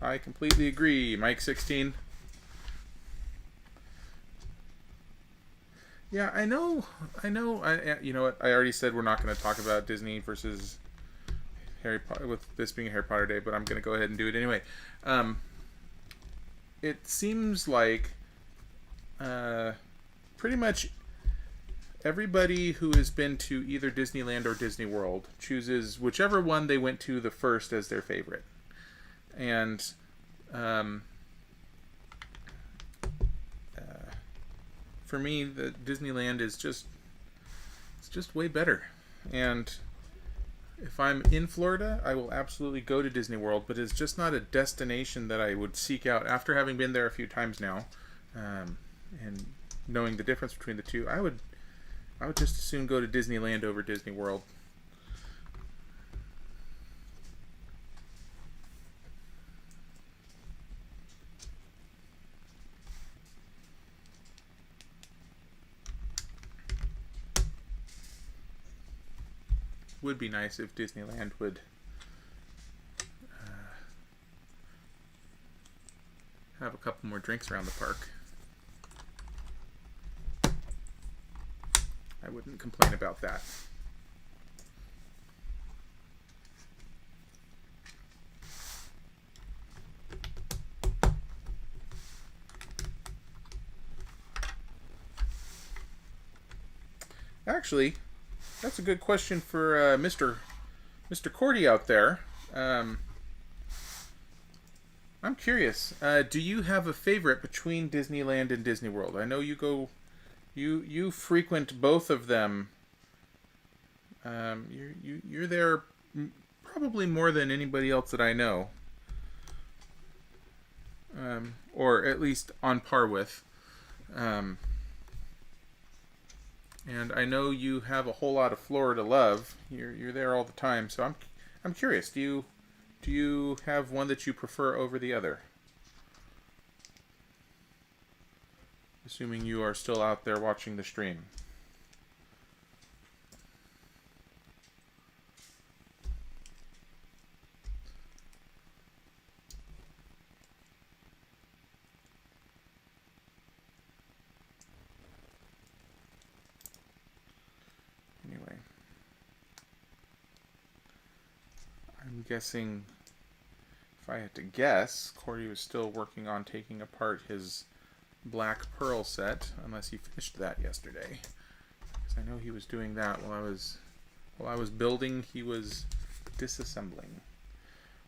I completely agree. Mike 16. Yeah, I know. You know what? I already said we're not going to talk about Disney versus Harry Potter with this being a Harry Potter day, but I'm going to go ahead and do it anyway. It seems like pretty much everybody who has been to either Disneyland or Disney World chooses whichever one they went to the first as their favorite. And for me, the Disneyland is just way better. And if I'm in Florida, I will absolutely go to Disney World, but it's just not a destination that I would seek out after having been there a few times now, and knowing the difference between the two. I would just as soon go to Disneyland over Disney World. Would be nice if Disneyland would have a couple more drinks around the park. I wouldn't complain about that. Actually, that's a good question for Mr. Cordy out there. I'm curious. Do you have a favorite between Disneyland and Disney World? I know you go, you frequent both of them. You're there probably more than anybody else that I know, or at least on par with. And I know you have a whole lot of Florida love. You're there all the time, so I'm curious. Do you have one that you prefer over the other? Assuming you are still out there watching the stream. Anyway, I'm guessing, if I had to guess, Cordy was still working on taking apart his Black Pearl set, unless he finished that yesterday. Because I know he was doing that while I was building, he was disassembling.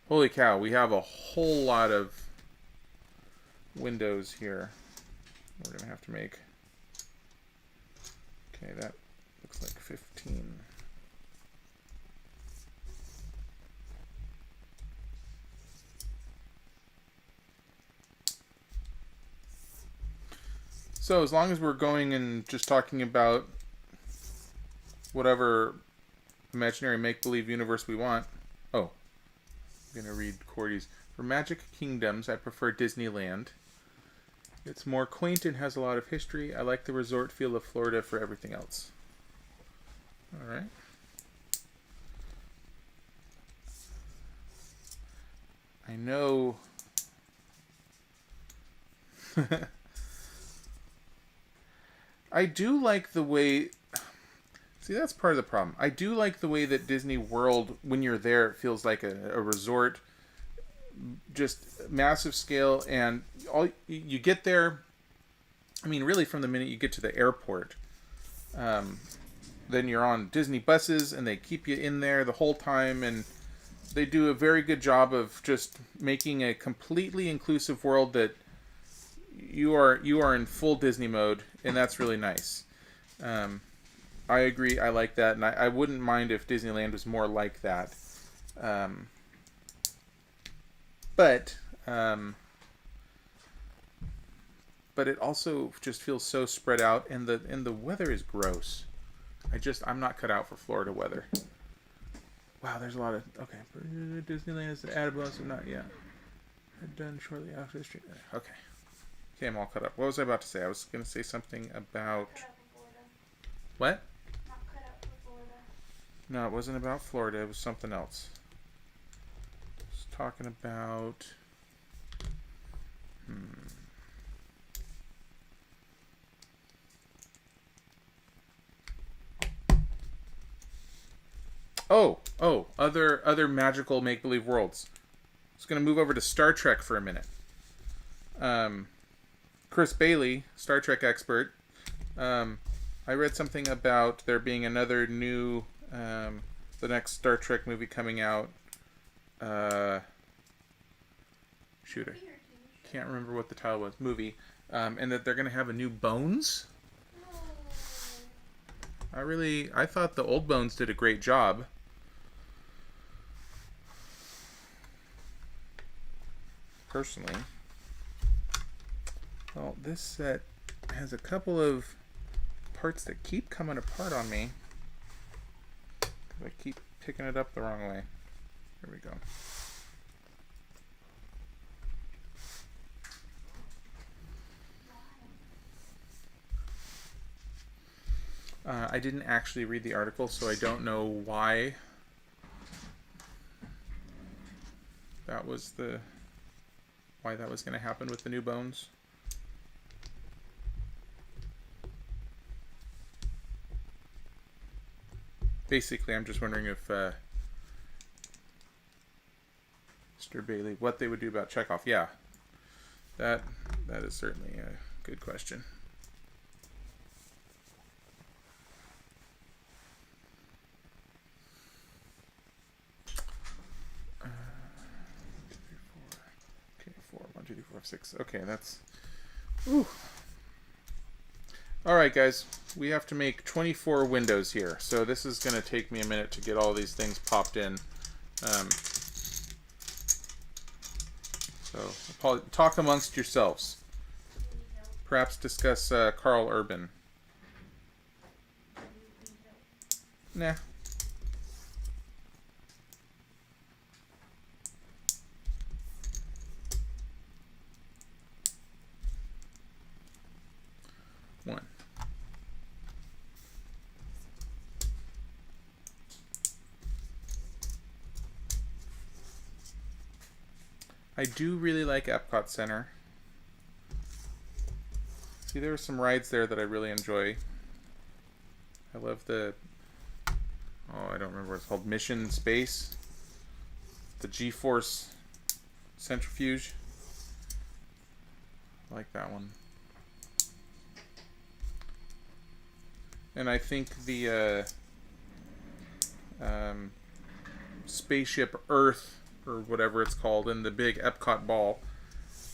Holy cow, we have a whole lot of windows here we're going to have to make. Okay, that looks like 15. So as long as we're going and just talking about whatever imaginary make-believe universe we want. Oh, I'm going to read Cordy's. For Magic Kingdoms, I prefer Disneyland. It's more quaint and has a lot of history. I like the resort feel of Florida for everything else. Alright. I know... I do like the way... See, that's part of the problem. I do like the way that Disney World, when you're there, it feels like a resort. Just massive scale, and all you get there... I mean, really, from the minute you get to the airport, then you're on Disney buses, and they keep you in there the whole time, and they do a very good job of just making a completely inclusive world that you are in full Disney mode, and that's really nice. I agree. I like that, and I wouldn't mind if Disneyland was more like that. But it also just feels so spread out, and the weather is gross. I'm not cut out for Florida weather. Wow, there's a lot of... Okay, Disneyland is the added bonus, not yet. Done shortly after the stream. Okay. Okay, I'm all cut up. What was I about to say? I was going to say something about... What? Not cut out for Florida. No, it wasn't about Florida. It was something else. I was talking about... Other magical make believe worlds. I was gonna move over to Star Trek for a minute. Chris Bailey, Star Trek expert. I read something about there being another new, the next Star Trek movie coming out. Shoot, I can't remember what the title was. Movie, and that they're gonna have a new Bones. I thought the old Bones did a great job. Personally. Well, this set has a couple of parts that keep coming apart on me. I keep picking it up the wrong way. Here we go. I didn't actually read the article, so I don't know why that was going to happen with the new Bones. Basically, I'm just wondering if Mr. Bailey, what they would do about Chekhov. Yeah, that is certainly a good question. Okay, 4, 1, 2, 3, 4, 5, 6. Okay, that's. Ooh. All right, guys, we have to make 24 windows here, so this is going to take me a minute to get all these things popped in. So talk amongst yourselves. Perhaps discuss Carl Urban. Nah. One. I do really like Epcot Center. See, there are some rides there that I really enjoy. I love the... Oh, I don't remember what it's called. Mission Space. The G-Force Centrifuge. I like that one. And I think the Spaceship Earth, or whatever it's called, in the big Epcot ball.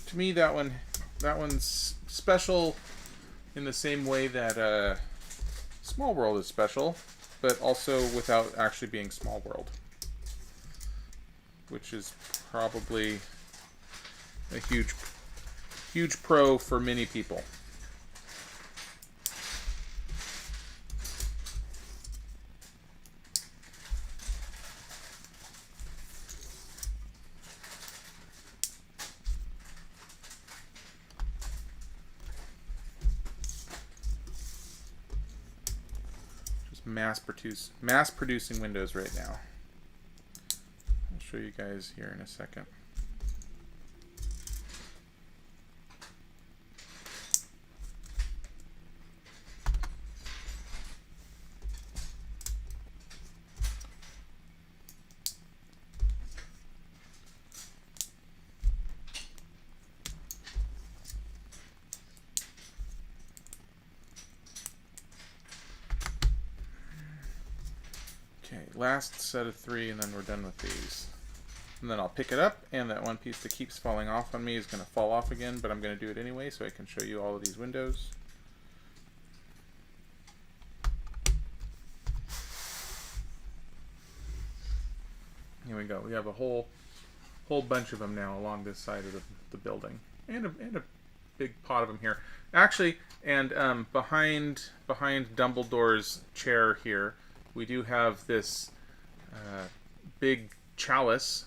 To me, that one's special in the same way that Small World is special, but also without actually being Small World, which is probably a huge pro for many people. Mass producing windows right now. I'll show you guys here in a second. Last set of 3, and then we're done with these. And then I'll pick it up, and that one piece that keeps falling off on me is going to fall off again, but I'm going to do it anyway so I can show you all of these windows. Here we go. We have a whole bunch of them now along this side of the building, and a big pot of them here. Actually, and behind Dumbledore's chair here, we do have this big chalice,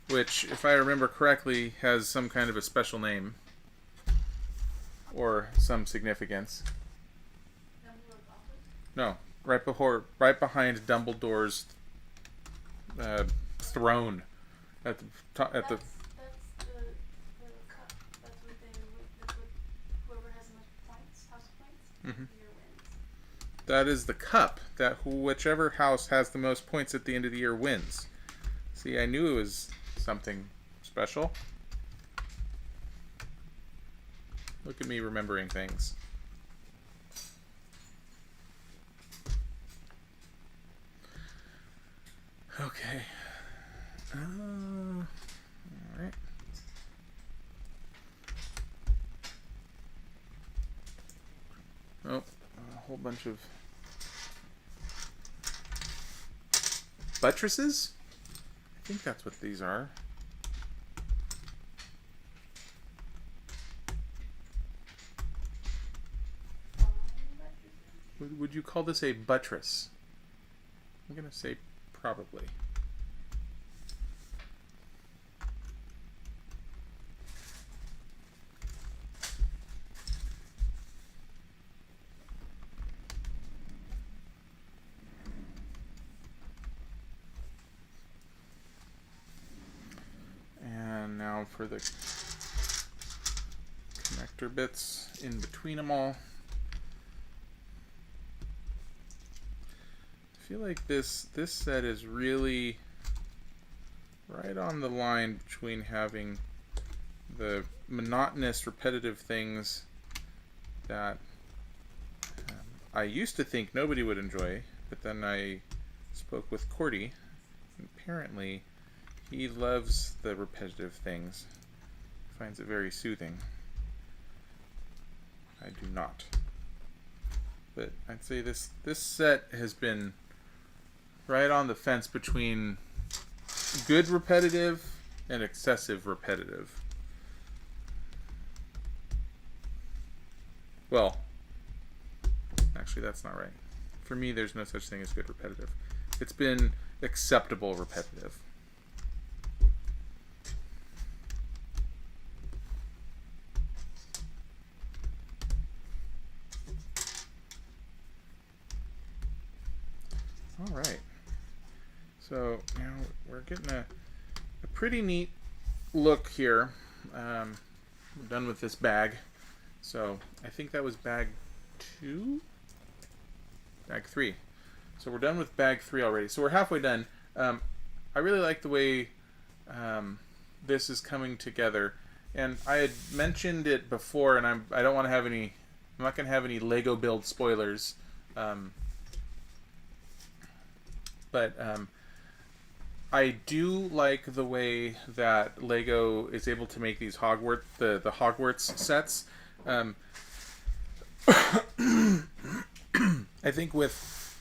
which, if I remember correctly, has some kind of a special name or some significance. No, right behind Dumbledore's throne at the top, That's the Mhm. Year wins. That is the cup. That whichever house has the most points at the end of the year wins. See, I knew it was something special. Look at me remembering things. Okay. All right. Oh, a whole bunch of buttresses? I think that's what these are. Fine buttresses. Would you call this a buttress? I'm going to say probably. And now for the connector bits in between them all. I feel like this set is really right on the line between having the monotonous, repetitive things that I used to think nobody would enjoy, but then I spoke with Cordy, and apparently he loves the repetitive things, finds it very soothing. I do not. But I'd say this set has been right on the fence between good repetitive and excessive repetitive. Well, actually that's not right. For me, there's no such thing as good repetitive. It's been acceptable repetitive. All right. So now we're getting a pretty neat look here. We're done with this bag. So I think that was bag 2? Bag 3. So we're done with bag 3 already. So we're halfway done. I really like the way this is coming together. And I had mentioned it before, and I don't want to have any. I'm not going to have any Lego build spoilers. But I do like the way that Lego is able to make these Hogwarts, the Hogwarts sets. I think with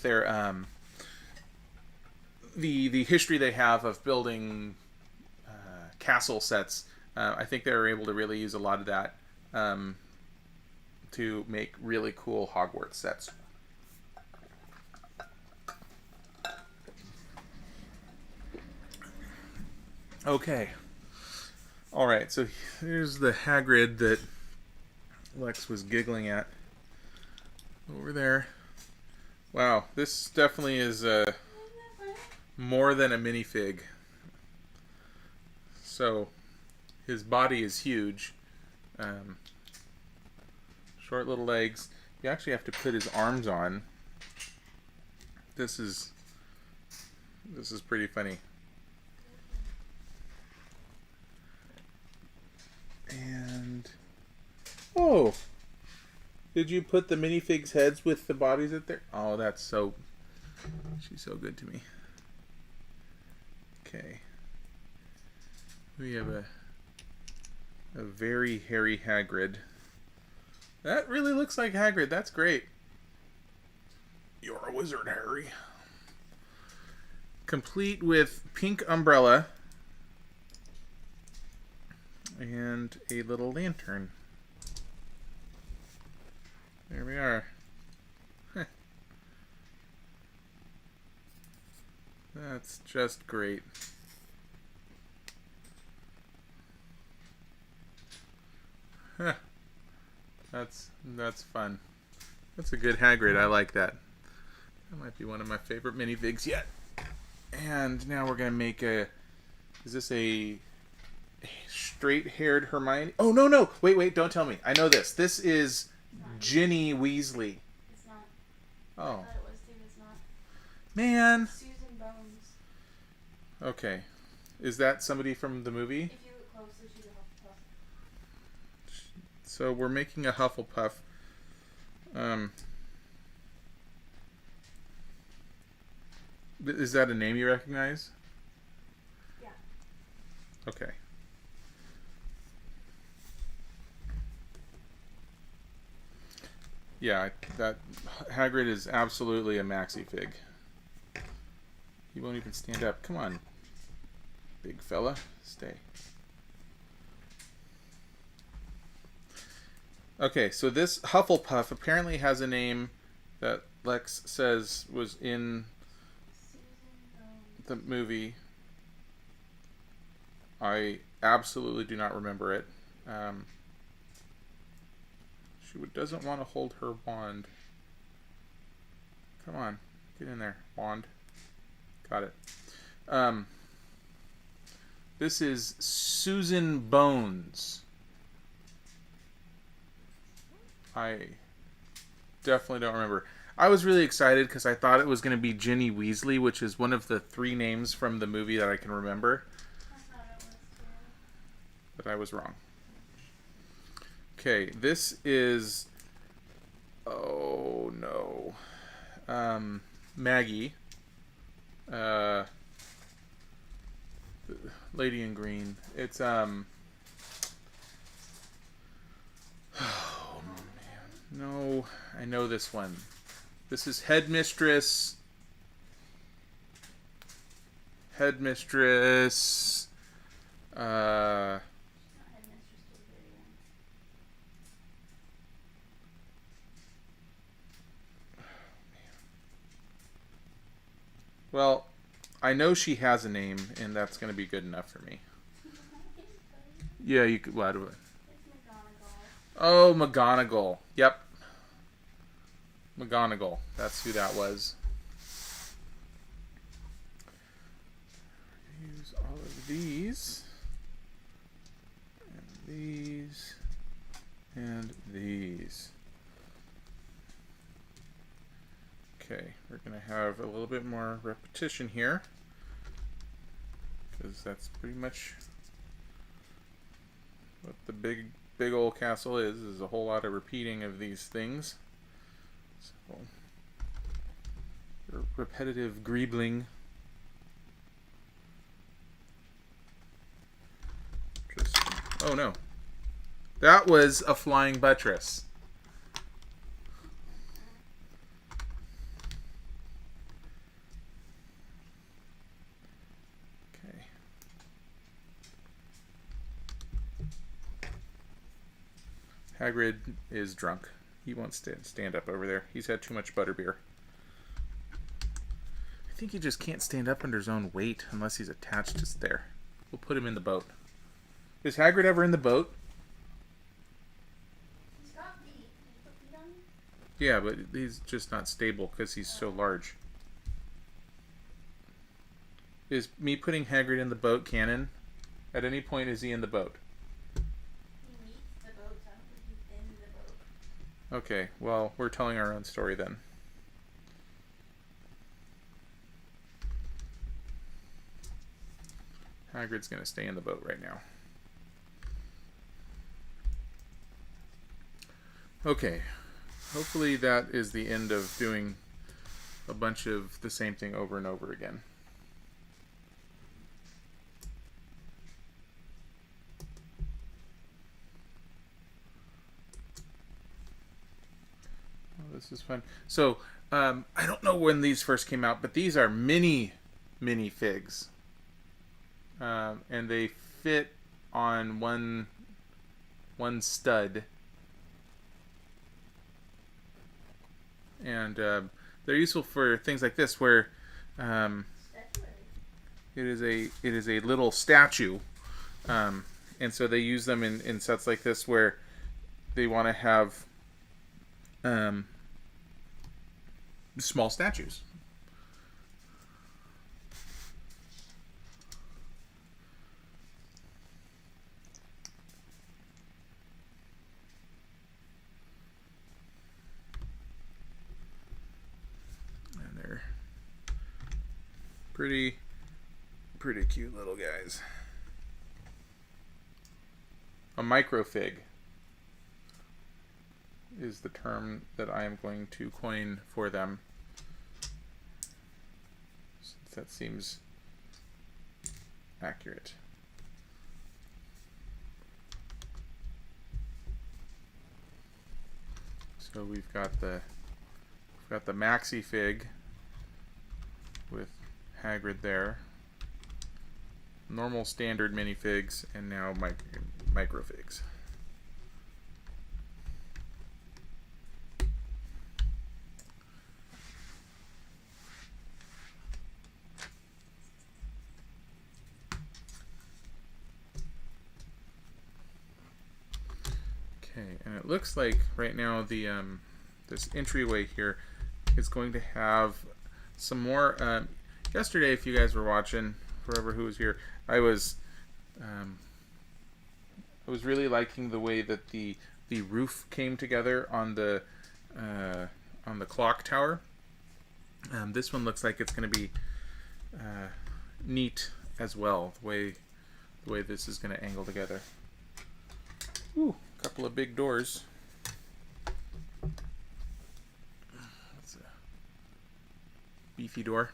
their the history they have of building castle sets, I think they're able to really use a lot of that to make really cool Hogwarts sets. Okay. Alright, so here's the Hagrid that Lex was giggling at. Over there. Wow, this definitely is more than a minifig. So, his body is huge. Short little legs. You actually have to put his arms on. This is pretty funny. And oh, did you put the minifigs' heads with the bodies at there? Oh, that's so. She's so good to me. Okay, we have a very hairy Hagrid. That really looks like Hagrid. That's great. You're a wizard, Harry. Complete with pink umbrella. And a little lantern. There we are. That's just great. That's fun. That's a good Hagrid. I like that. That might be one of my favorite minifigs yet. And now we're gonna make a. Is this a straight-haired Hermione. Oh, no, no. Wait, don't tell me. I know this. This is Ginny Weasley. It's not. I Oh, thought it was too. It's not. man. Susan Bones. Okay. Is that somebody from the movie? If you look closely, she's a Hufflepuff. So we're making a Hufflepuff. Is that a name you recognize? Yeah. Okay. Yeah, that Hagrid is absolutely a maxi fig. He won't even stand up. Come on, big fella, stay. Okay, so this Hufflepuff apparently has a name that Lex says was in the movie. I absolutely do not remember it. She doesn't want to hold her wand. Come on, get in there, wand. Got it. This is Susan Bones. I definitely don't remember. I was really excited because I thought it was going to be Ginny Weasley, which is one of the 3 names from the movie that I can remember. I thought it was too. But I was wrong. Okay, this is... Oh, no. Maggie. Lady in Green. It's, Oh, man. No, I know this one. This is Headmistress. Headmistress. Not Headmistress Blueberry. Well, I know she has a name, and that's going to be good enough for me. Yeah, you could. What? It's McGonagall. Oh, McGonagall. Yep. McGonagall. That's who that was. Use all of these. And these. And these. Okay, we're going to have a little bit more repetition here. Because that's pretty much what the big old castle is a whole lot of repeating of these things. So, repetitive greebling. Just, oh no. That was a flying buttress. Okay. Hagrid is drunk. He won't stand up over there. He's had too much butterbeer. I think he just can't stand up under his own weight unless he's attached to there. We'll put him in the boat. Is Hagrid ever in the boat? He's got feet. Can you put feet on him? Yeah, but he's just not stable because he's so large. Is me putting Hagrid in the boat canon? At any point is he in the boat? He meets the boats. I don't think he's in the boat. Okay, well, we're telling our own story then. Hagrid's going to stay in the boat right now. Okay, hopefully that is the end of doing a bunch of the same thing over and over again. Oh, this is fun. So, I don't know when these first came out, but these are mini figs. And they fit on one stud. And they're useful for things like this, where it is a little statue, and so they use them in sets like this where they want to have small statues. Pretty cute little guys. A microfig is the term that I am going to coin for them, since that seems accurate. So we've got the maxi fig with Hagrid there, normal standard minifigs, and now microfigs. Okay, and it looks like right now the this entryway here is going to have some more. Yesterday, if you guys were watching, forever who was here, I was really liking the way that the roof came together on the clock tower. This one looks like it's going to be neat as well, the way this is going to angle together. Ooh, a couple of big doors. That's a beefy door.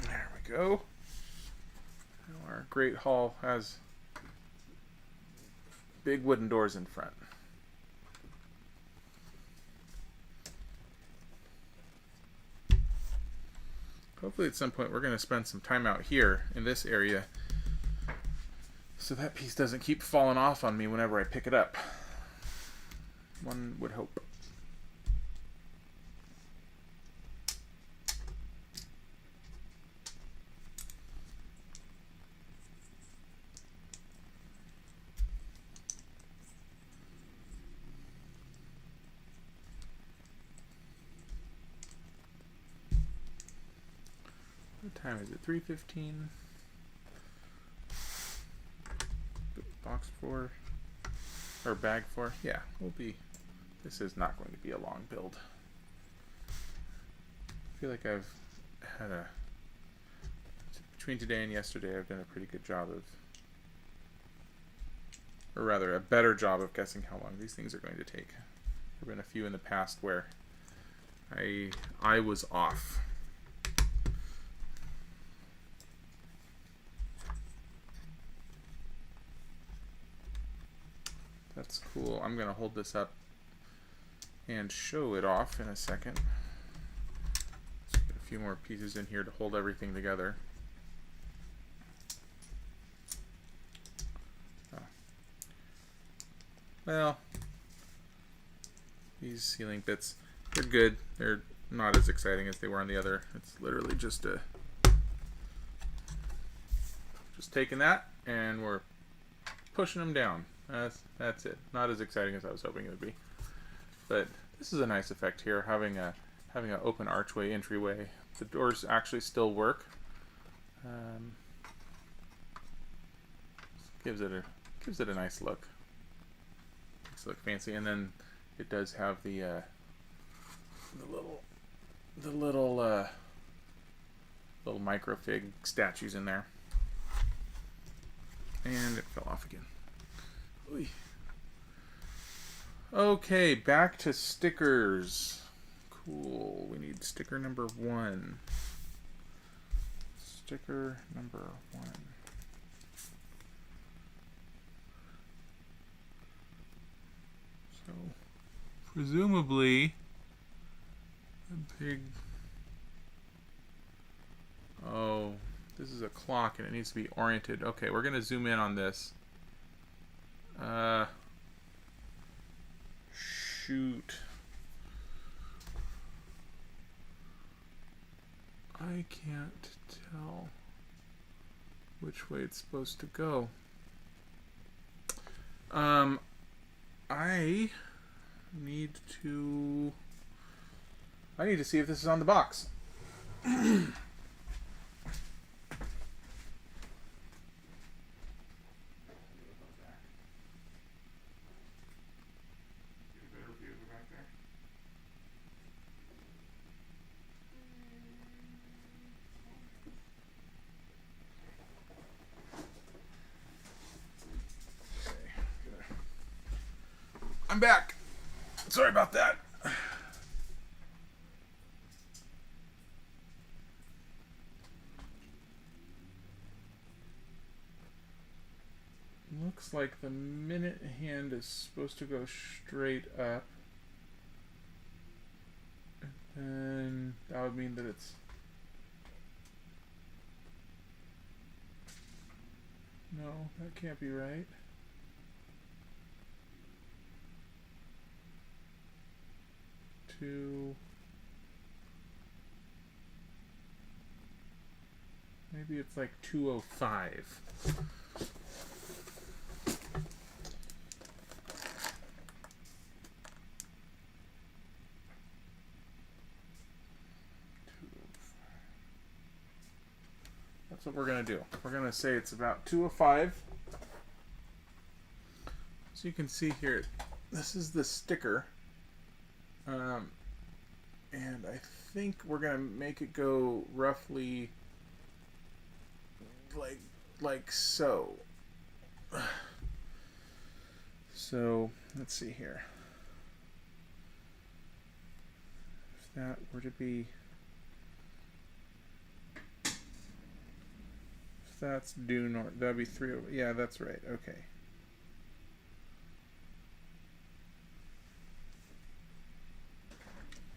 There we go. Now our Great Hall has big wooden doors in front. Hopefully at some point we're going to spend some time out here in this area so that piece doesn't keep falling off on me whenever I pick it up. One would hope. What time is it? 3:15. Box 4 or bag 4. Yeah, this is not going to be a long build. I feel like I've had between today and yesterday I've done a pretty good job or rather a better job of guessing how long these things are going to take. There have been a few in the past where I was off. That's cool. I'm going to hold this up and show it off in a second. Let's get a few more pieces in here to hold everything together. Oh. Well, these ceiling bits, they're good. They're not as exciting as they were on the other. It's literally just taking that and we're pushing them down. That's it. Not as exciting as I was hoping it would be, but this is a nice effect here, having an open archway entryway. The doors actually still work. Gives it a nice look. Makes it look fancy, and then it does have the little microfig statues in there, and it fell off again. Okay, back to stickers. Cool. We need sticker number 1. Sticker number 1. So, presumably, a big... Oh, this is a clock and it needs to be oriented. Okay, we're going to zoom in on this. Shoot. I can't tell which way it's supposed to go. I need to see if this is on the box. I'm back. Sorry about that. Looks like the minute hand is supposed to go straight up. And that would mean that it's... No, that can't be right. Maybe it's like 205. That's what we're going to do. We're going to say it's about 205. So you can see here, this is the sticker. And I think we're going to make it go roughly like so. So, let's see here. If that were to be... If that's due north, that'd be 3 over... Yeah, that's right. Okay.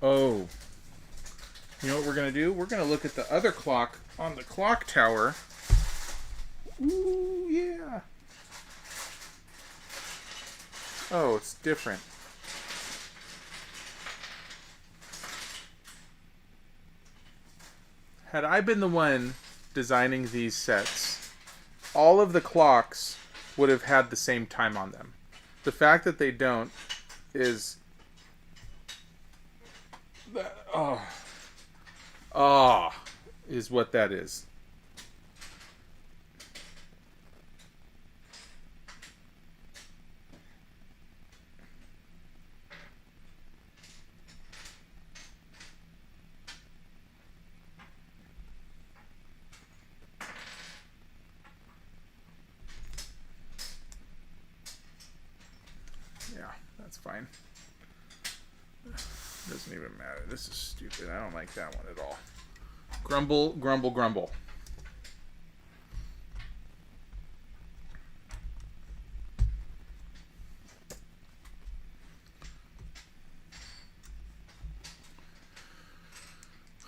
Oh. You know what we're going to do? We're going to look at the other clock on the clock tower. Ooh, yeah. Oh, it's different. Had I been the one designing these sets, all of the clocks would have had the same time on them. The fact that they don't is... is what that is. Yeah, that's fine. Doesn't even matter. This is stupid. I don't like that one at all. Grumble, grumble, grumble.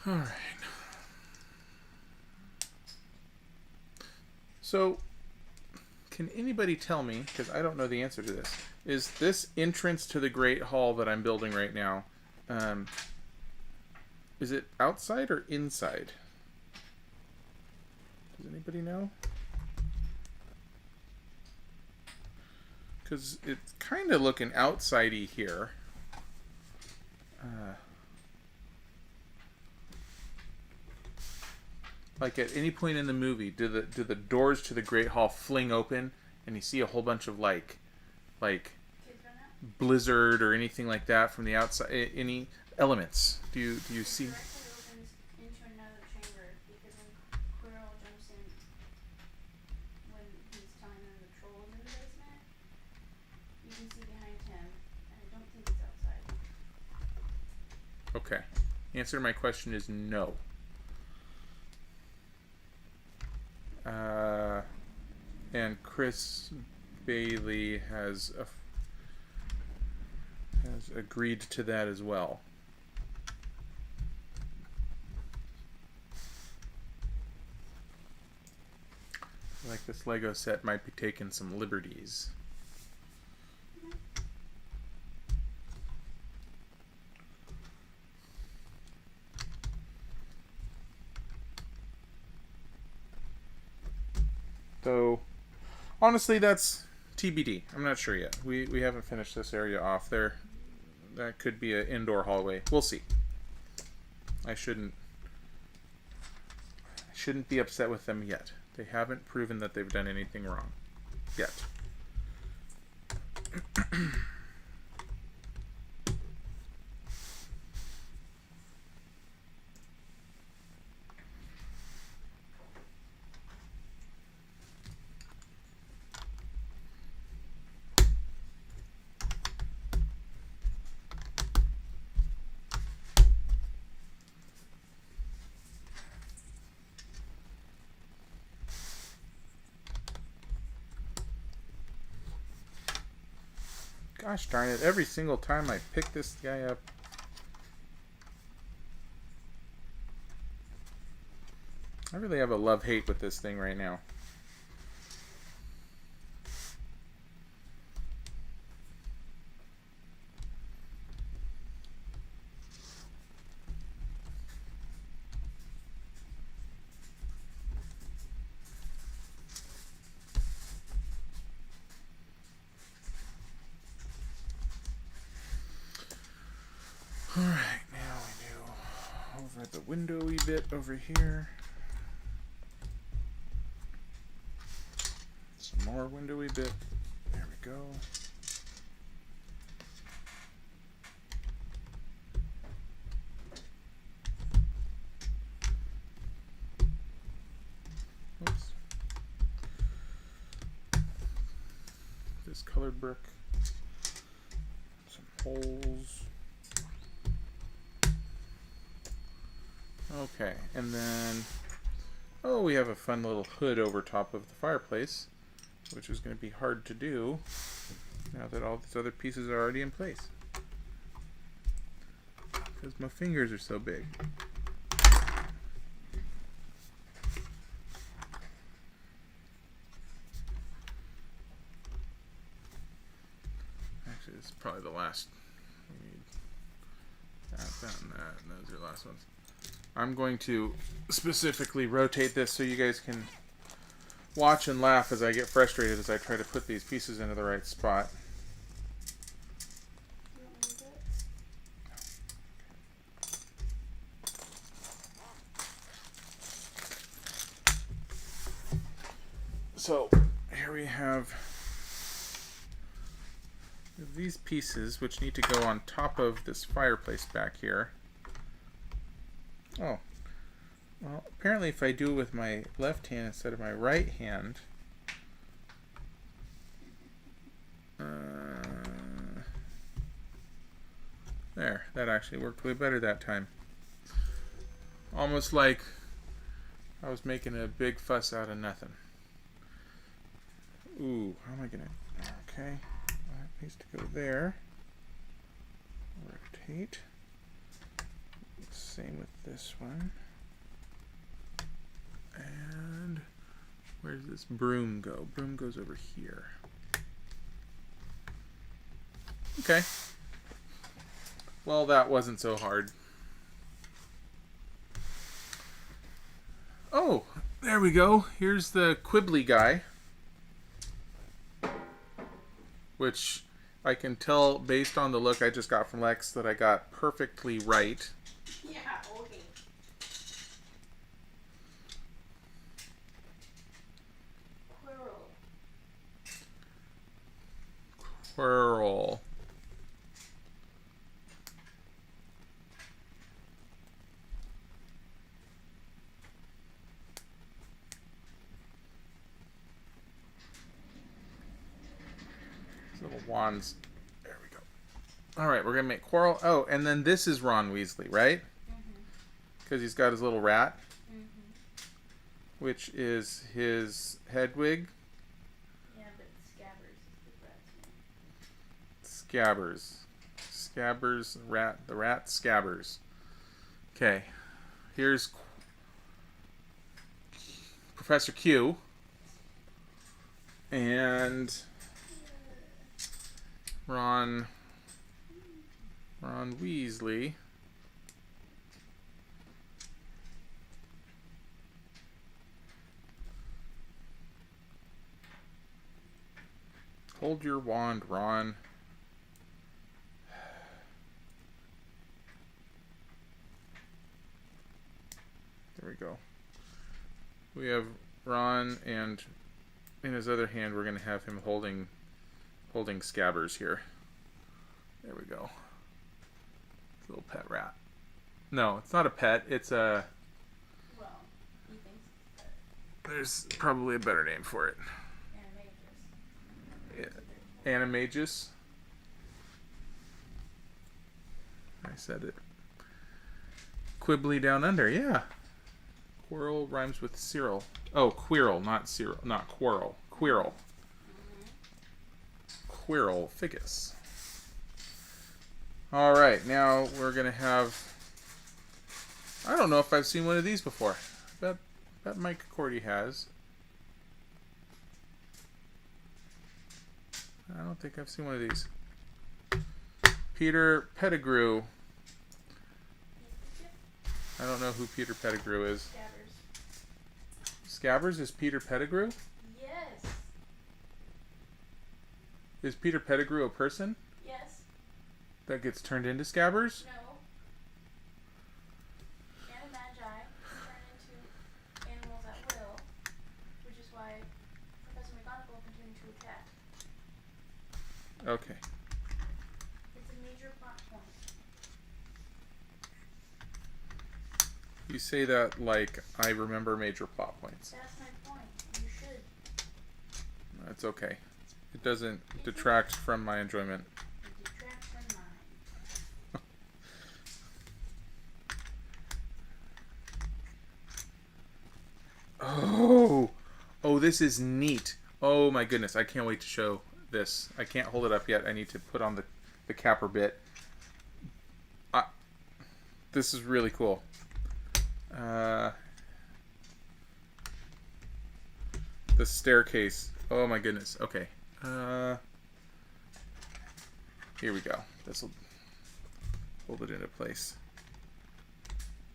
All right. So, can anybody tell me, because I don't know the answer to this, is this entrance to the Great Hall that I'm building right now, is it outside or inside? Does anybody know? Because it's kind of looking outside-y here. Like at any point in the movie, do the doors to the Great Hall fling open, and you see a whole bunch of like blizzard or anything like that from the outside? Any elements? Do you see? It directly opens into another chamber because when Quirrell jumps in, when he's telling them the troll is in the basement, you can see behind him, and I don't think it's outside. Okay. The answer to my question is no. And Chris Bailey has agreed to that as well. Like this Lego set might be taking some liberties. So, honestly, that's TBD. I'm not sure yet. We haven't finished this area off. That could be an indoor hallway. We'll see. I shouldn't be upset with them yet. They haven't proven that they've done anything wrong yet. Gosh darn it, every single time I pick this guy up. I really have a love-hate with this thing right now. Alright, now we do over the windowy bit over here. Some more windowy bit. There we go. Oops. This colored brick. Some holes. Okay, and then, oh, we have a fun little hood over top of the fireplace, which is going to be hard to do now that all these other pieces are already in place. Because my fingers are so big. Actually, this is probably the last. We need that, and that, and those are the last ones. I'm going to specifically rotate this so you guys can watch and laugh as I get frustrated as I try to put these pieces into the right spot. So here we have these pieces which need to go on top of this fireplace back here. Oh, well, apparently if I do it with my left hand instead of my right hand, there, that actually worked way better that time. Almost like I was making a big fuss out of nothing. Ooh, how am I gonna, okay, that needs to go there. Rotate. Same with this one. And where does this broom go? Broom goes over here. Okay. Well, that wasn't so hard. Oh, there we go. Here's the Quibbly guy. Which I can tell based on the look I just got from Lex that I got perfectly right. Yeah, okay. Quirrell. These little wands. There we go. Alright, we're going to make Quirrell. Oh, and then this is Ron Weasley, right? Because he's got his little rat. Which is his Hedwig. Yeah, but Scabbers is the rat's name. Scabbers, rat, the rat Scabbers. Okay, here's Professor Q and Ron Weasley. Hold your wand, Ron. There we go. We have Ron, and in his other hand, we're going to have him holding Scabbers here. There we go. It's a little pet rat. No, it's not a pet. It's a... Well, he thinks it's a pet. There's probably a better name for it. Animagus. I said it. Quibbly down under, yeah. Quirrell rhymes with Cyril. Oh, Quirrell, not Cyril, not Quarrel. Quirrell. Quirrell Figgis. All right, now we're gonna have. I don't know if I've seen one of these before. Bet Mike Cordy has. I don't think I've seen one of these. Peter Pettigrew. I don't know who Peter Pettigrew is. Scabbers is Peter Pettigrew? Yes. Is Peter Pettigrew a person Yes. that gets turned into Scabbers? No. Animagi can turn into animals at will, which is why Professor McGonagall can turn into a cat. Okay. It's a major plot point. You say that like I remember major plot points. That's my point. You should. That's okay. It doesn't detract from my enjoyment. It detracts from mine. Oh, this is neat. Oh my goodness, I can't wait to show this. I can't hold it up yet. I need to put on the capper bit. This is really cool. The staircase. Oh my goodness. Okay. Here we go. This will hold it into place.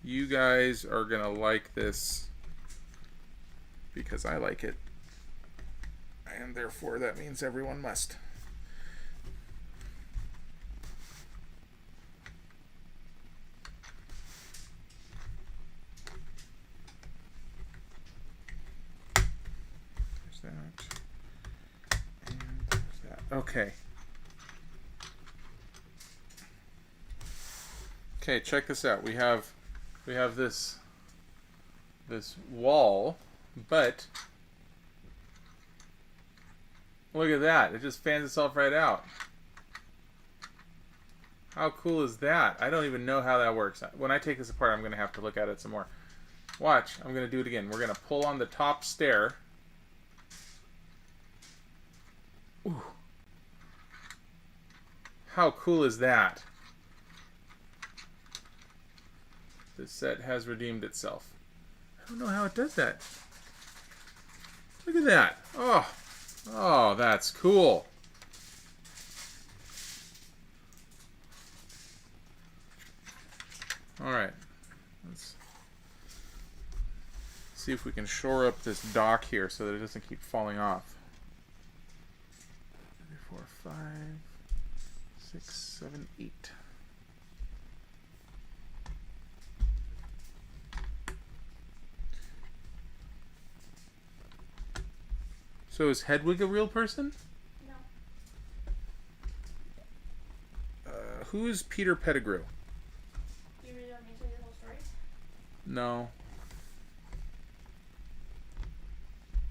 You guys are gonna like this because I like it, and therefore that means everyone must. There's that, and there's that. Okay. Okay, check this out. We have this wall, but look at that. It just fans itself right out. How cool is that? I don't even know how that works. When I take this apart, I'm going to have to look at it some more. Watch. I'm going to do it again. We're going to pull on the top stair. Ooh. How cool is that? This set has redeemed itself. I don't know how it does that. Look at that. Oh, that's cool. All right. Let's see if we can shore up this dock here so that it doesn't keep falling off. 3, 4, 5, 6, 7, 8. So is Hedwig a real person? No. Who is Peter Pettigrew? You really want me to tell you the whole story? No.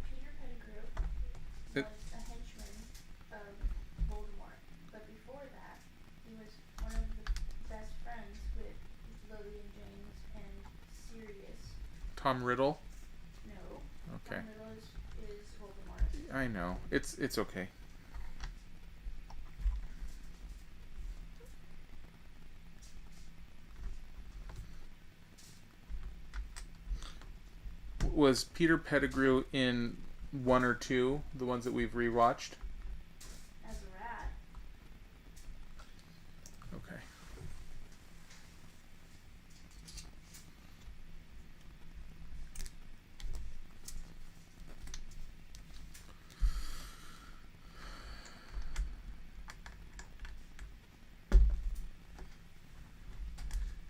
Peter Pettigrew was a henchman of Voldemort, but before that, he was one of the best friends with Lily and James and Sirius. Tom Riddle? No. Okay. Tom Riddle is Voldemort. I know. It's okay. Was Peter Pettigrew in 1 or 2, the ones that we've rewatched? As a rat. Okay.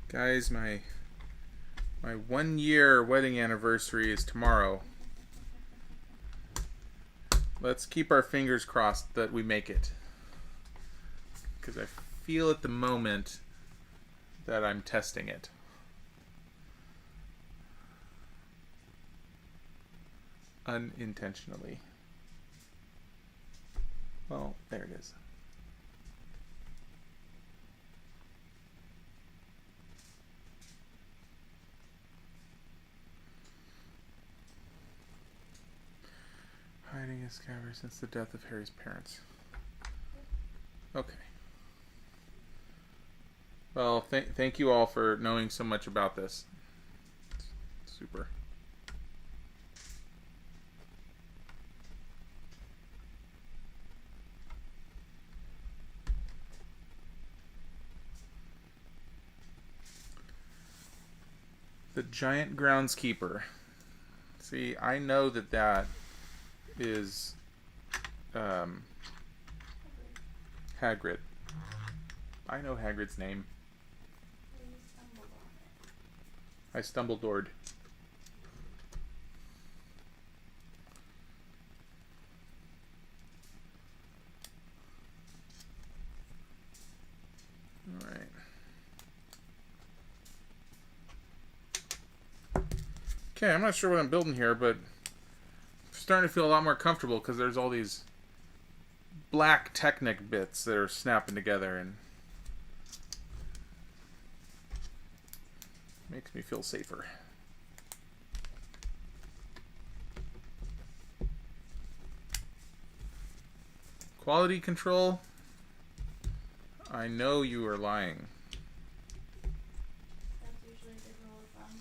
Guys, my 1-year wedding anniversary is tomorrow. Let's keep our fingers crossed that we make it. Because I feel at the moment that I'm testing it. Unintentionally. Well, there it is. Hiding a Scabbers since the death of Harry's parents. Okay. Well, thank you all for knowing so much about this. Super. The giant groundskeeper. See, I know that is Hagrid. I know Hagrid's name. We stumbled on it. I stumbled Dord. Alright. Okay, I'm not sure what I'm building here, but I'm starting to feel a lot more comfortable because there's all these black Technic bits that are snapping together and makes me feel safer. Quality control. I know you are lying. That's usually a good rule of thumb.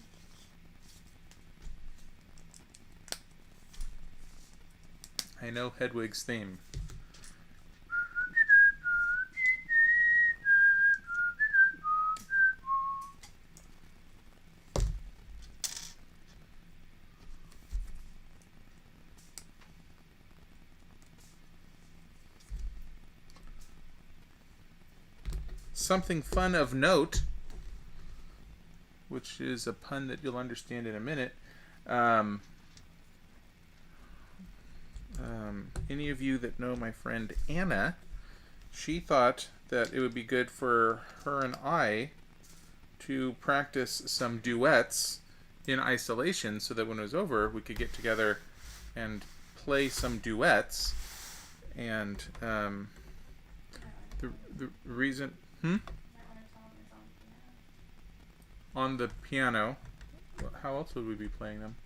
I know Hedwig's theme. Something fun of note, which is a pun that you'll understand in a minute. Any of you that know my friend Anna, she thought that it would be good for her and I to practice some duets in isolation so that when it was over, we could get together and play some duets. And the reason... Might want to tell them it's On on piano. the piano. How else would we be playing them?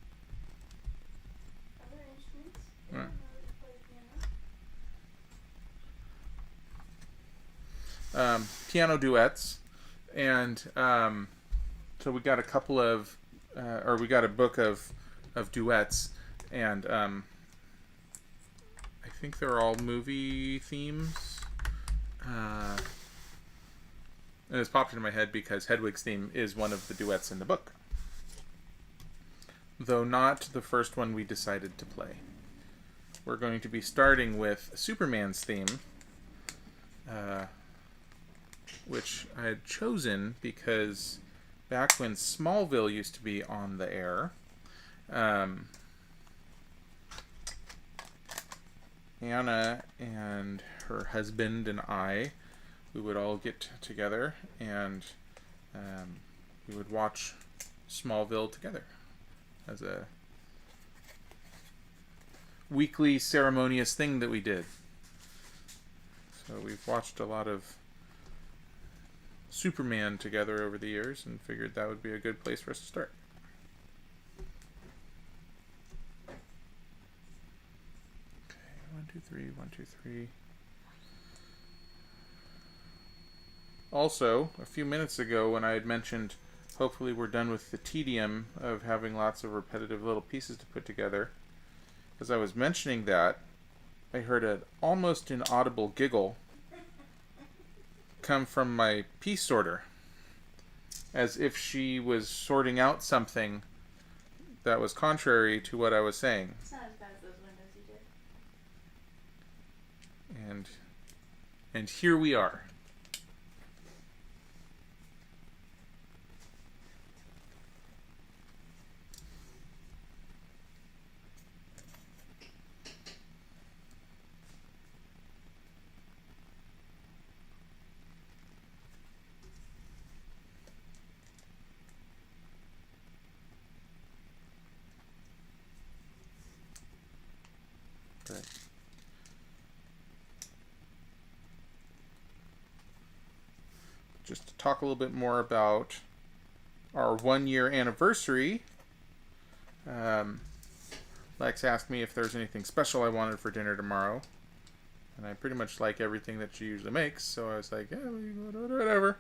Other instruments? Right. I don't know that you play piano. Piano duets, and so we got a couple of, or we got a book of duets, and I think they're all movie themes. And it's popped into my head because Hedwig's theme is one of the duets in the book, though not the first one we decided to play. We're going to be starting with Superman's theme, which I had chosen because back when Smallville used to be on the air, Anna and her husband and I, we would all get together and we would watch Smallville together as a weekly ceremonious thing that we did. So we've watched a lot of Superman together over the years and figured that would be a good place for us to start. Okay, 1, 2, 3, 1, 2, 3. Also, a few minutes ago when I had mentioned hopefully we're done with the tedium of having lots of repetitive little pieces to put together, as I was mentioning that, I heard an almost inaudible giggle come from my piece sorter, as if she was sorting out something that was contrary to what I was saying. It's not as bad as those windows you did. And here we are. Right. Just to talk a little bit more about our 1-year anniversary, Lex asked me if there's anything special I wanted for dinner tomorrow, and I pretty much like everything that she usually makes, so I was like, yeah, whatever.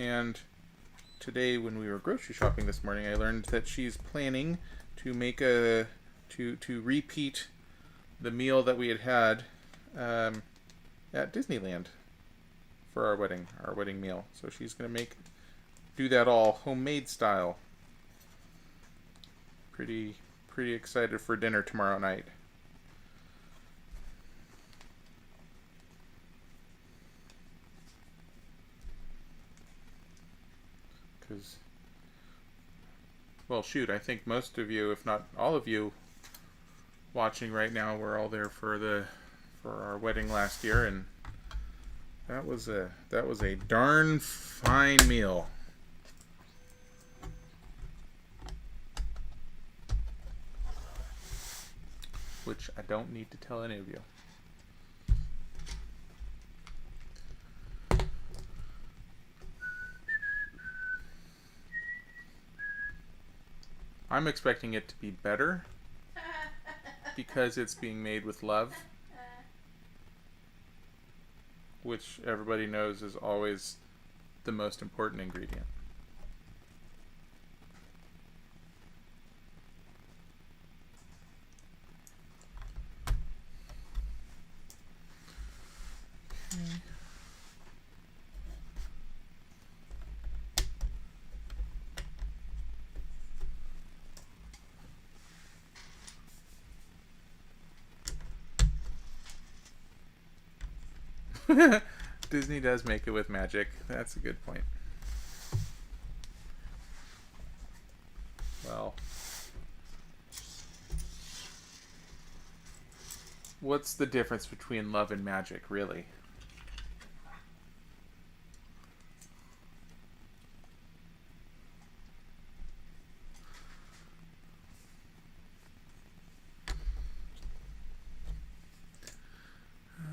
And today, when we were grocery shopping this morning, I learned that she's planning to make to repeat the meal that we had at Disneyland for our wedding meal. So she's gonna do that all homemade style. Pretty excited for dinner tomorrow night. Because, well, shoot, I think most of you, if not all of you, watching right now, were all there for our wedding last year, and that was a darn fine meal. Which I don't need to tell any of you. I'm expecting it to be better because it's being made with love, which everybody knows is always the most important ingredient. Disney does make it with magic. That's a good point. Well, what's the difference between love and magic, really?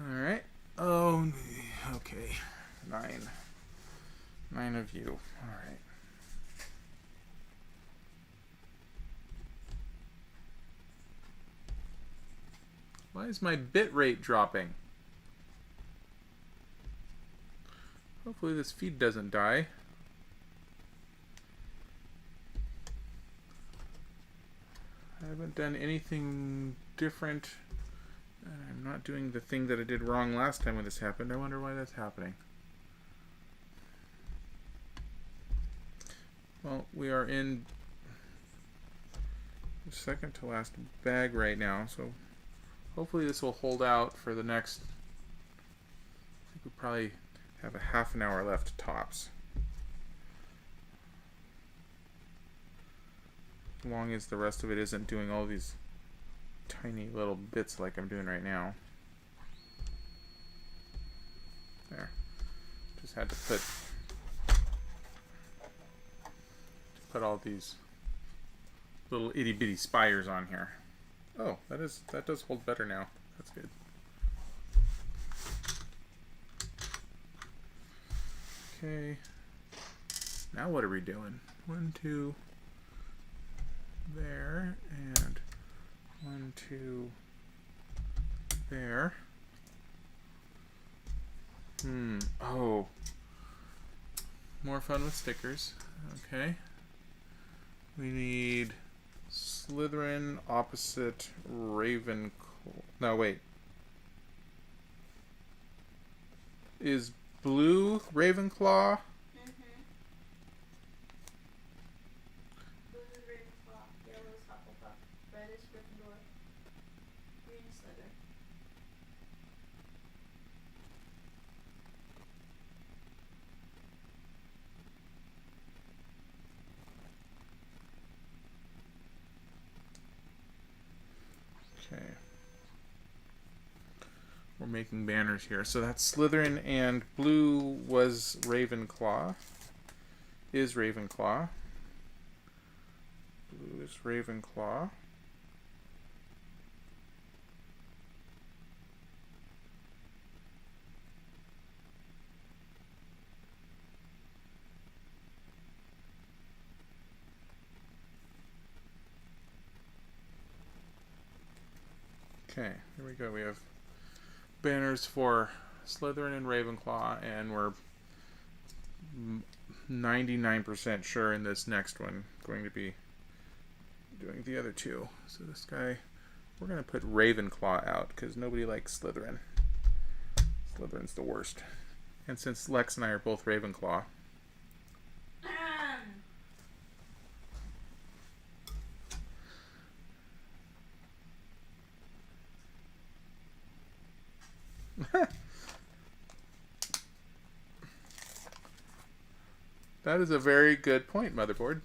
Alright. Oh, okay. 9. 9 of you. Alright. Why is my bit rate dropping? Hopefully this feed doesn't die. I haven't done anything different. I'm not doing the thing that I did wrong last time when this happened. I wonder why that's happening. Well, we are in the second to last bag right now, so hopefully this will hold out for the next, I think we probably have a half an hour left tops. As long as the rest of it isn't doing all these tiny little bits like I'm doing right now. There. Just had to put all these little itty bitty spires on here. Oh, that does hold better now. That's good. Okay. Now what are we doing? 1, 2 there, and 1, 2 there. Oh. More fun with stickers. Okay. We need Slytherin opposite Ravenclaw. No, wait. Is blue Ravenclaw? Blue is Ravenclaw, yellow is Hufflepuff, red is Gryffindor, green is Slytherin. Okay. We're making banners here. So that's Slytherin, and blue was Ravenclaw. Is Ravenclaw. Blue is Ravenclaw. Okay, here we go. We have banners for Slytherin and Ravenclaw, and we're 99% sure in this next one going to be doing the other two. So this guy, we're going to put Ravenclaw out because nobody likes Slytherin. Slytherin's the worst. And since Lex and I are both Ravenclaw, that is a very good point, Motherboard.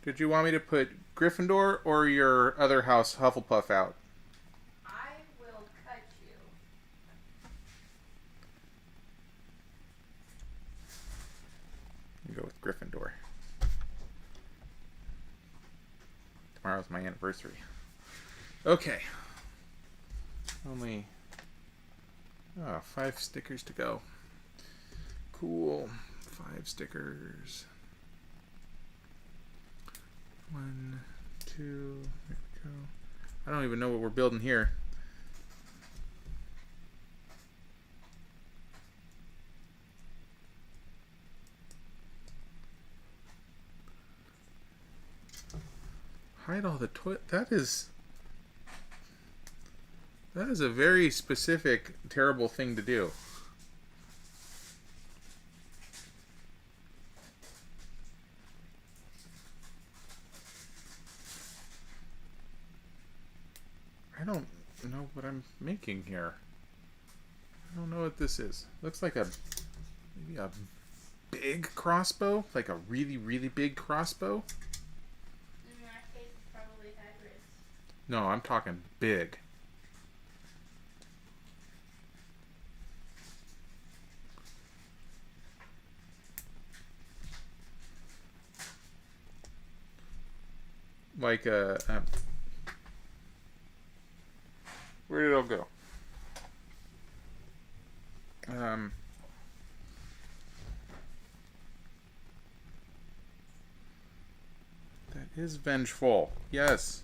Did you want me to put Gryffindor or your other house, Hufflepuff, out? I will cut you. You go with Gryffindor. Tomorrow's my anniversary. Okay. Only 5 stickers to go. Cool. 5 stickers. 1, 2, there we go. I don't even know what we're building here. Hide all the toilet. That is a very specific, terrible thing to do. I don't know what I'm making here. I don't know what this is. Looks like maybe a big crossbow, like a really, really big crossbow. In that case, it's probably Hagrid's. No, I'm talking big. Like a where did it all go? That is vengeful. Yes.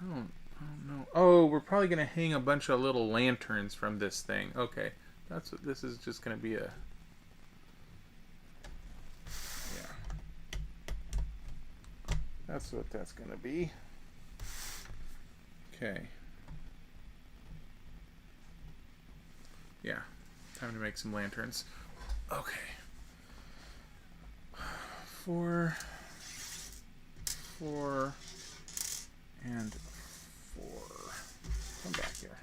I don't know. Oh, we're probably going to hang a bunch of little lanterns from this thing. Okay. That's what this is just going to be a... Yeah. That's what that's going to be. Okay. Yeah. Time to make some lanterns. Okay. 4, 4, and 4. Come back here.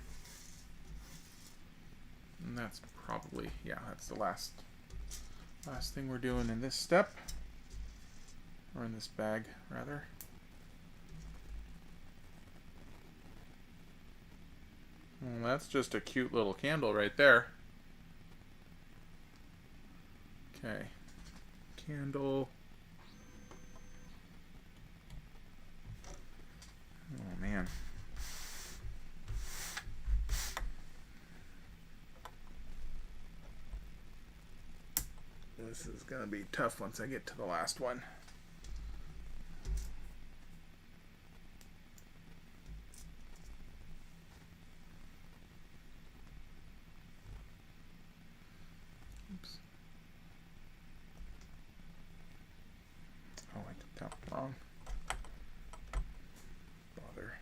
And that's probably, yeah, that's the last thing we're doing in this step. Or in this bag, rather. Well, that's just a cute little candle right there. Okay. Candle. Oh, man. This is going to be tough once I get to the last one. Oops. Oh, I did that wrong. Bother.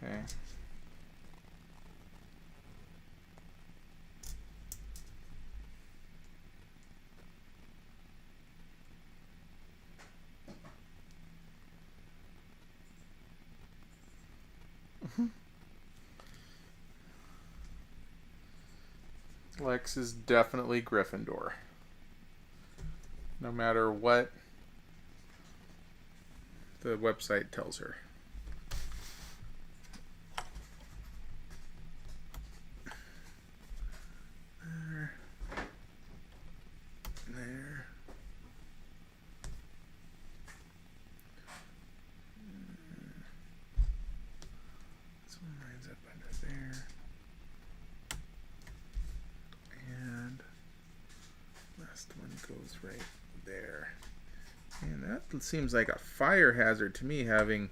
Okay. Lex is definitely Gryffindor. No matter what the website tells her. There. There. This one lines up under there. And last one goes right there. And that seems like a fire hazard to me, having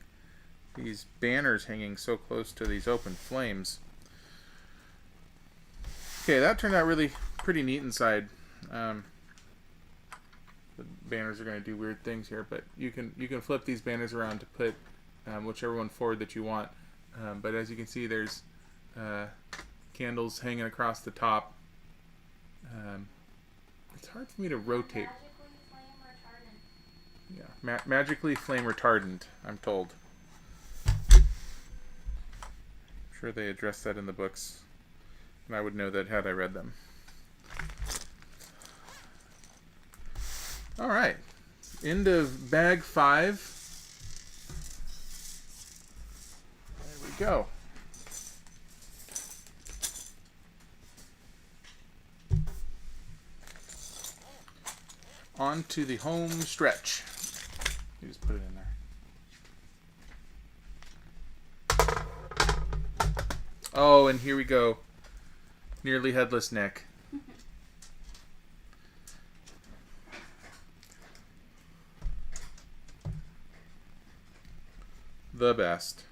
these banners hanging so close to these open flames. Okay, that turned out really pretty neat inside. The banners are going to do weird things here, but you can flip these banners around to put whichever one forward that you want. But as you can see, there's candles hanging across the top. It's hard for me to rotate. Yeah, magically flame retardant, I'm told. I'm sure they address that in the books, and I would know that had I read them. All right, end of bag 5. There we go. On to the home stretch. You just put it in there. Oh, and here we go. Nearly headless Nick. The best.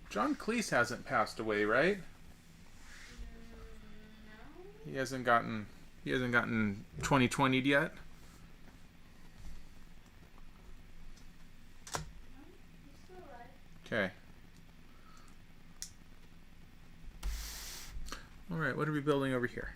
John Cleese hasn't passed away, right? No. He hasn't gotten 2020'd yet. No, he's still alive. Okay. All right, what are we building over here?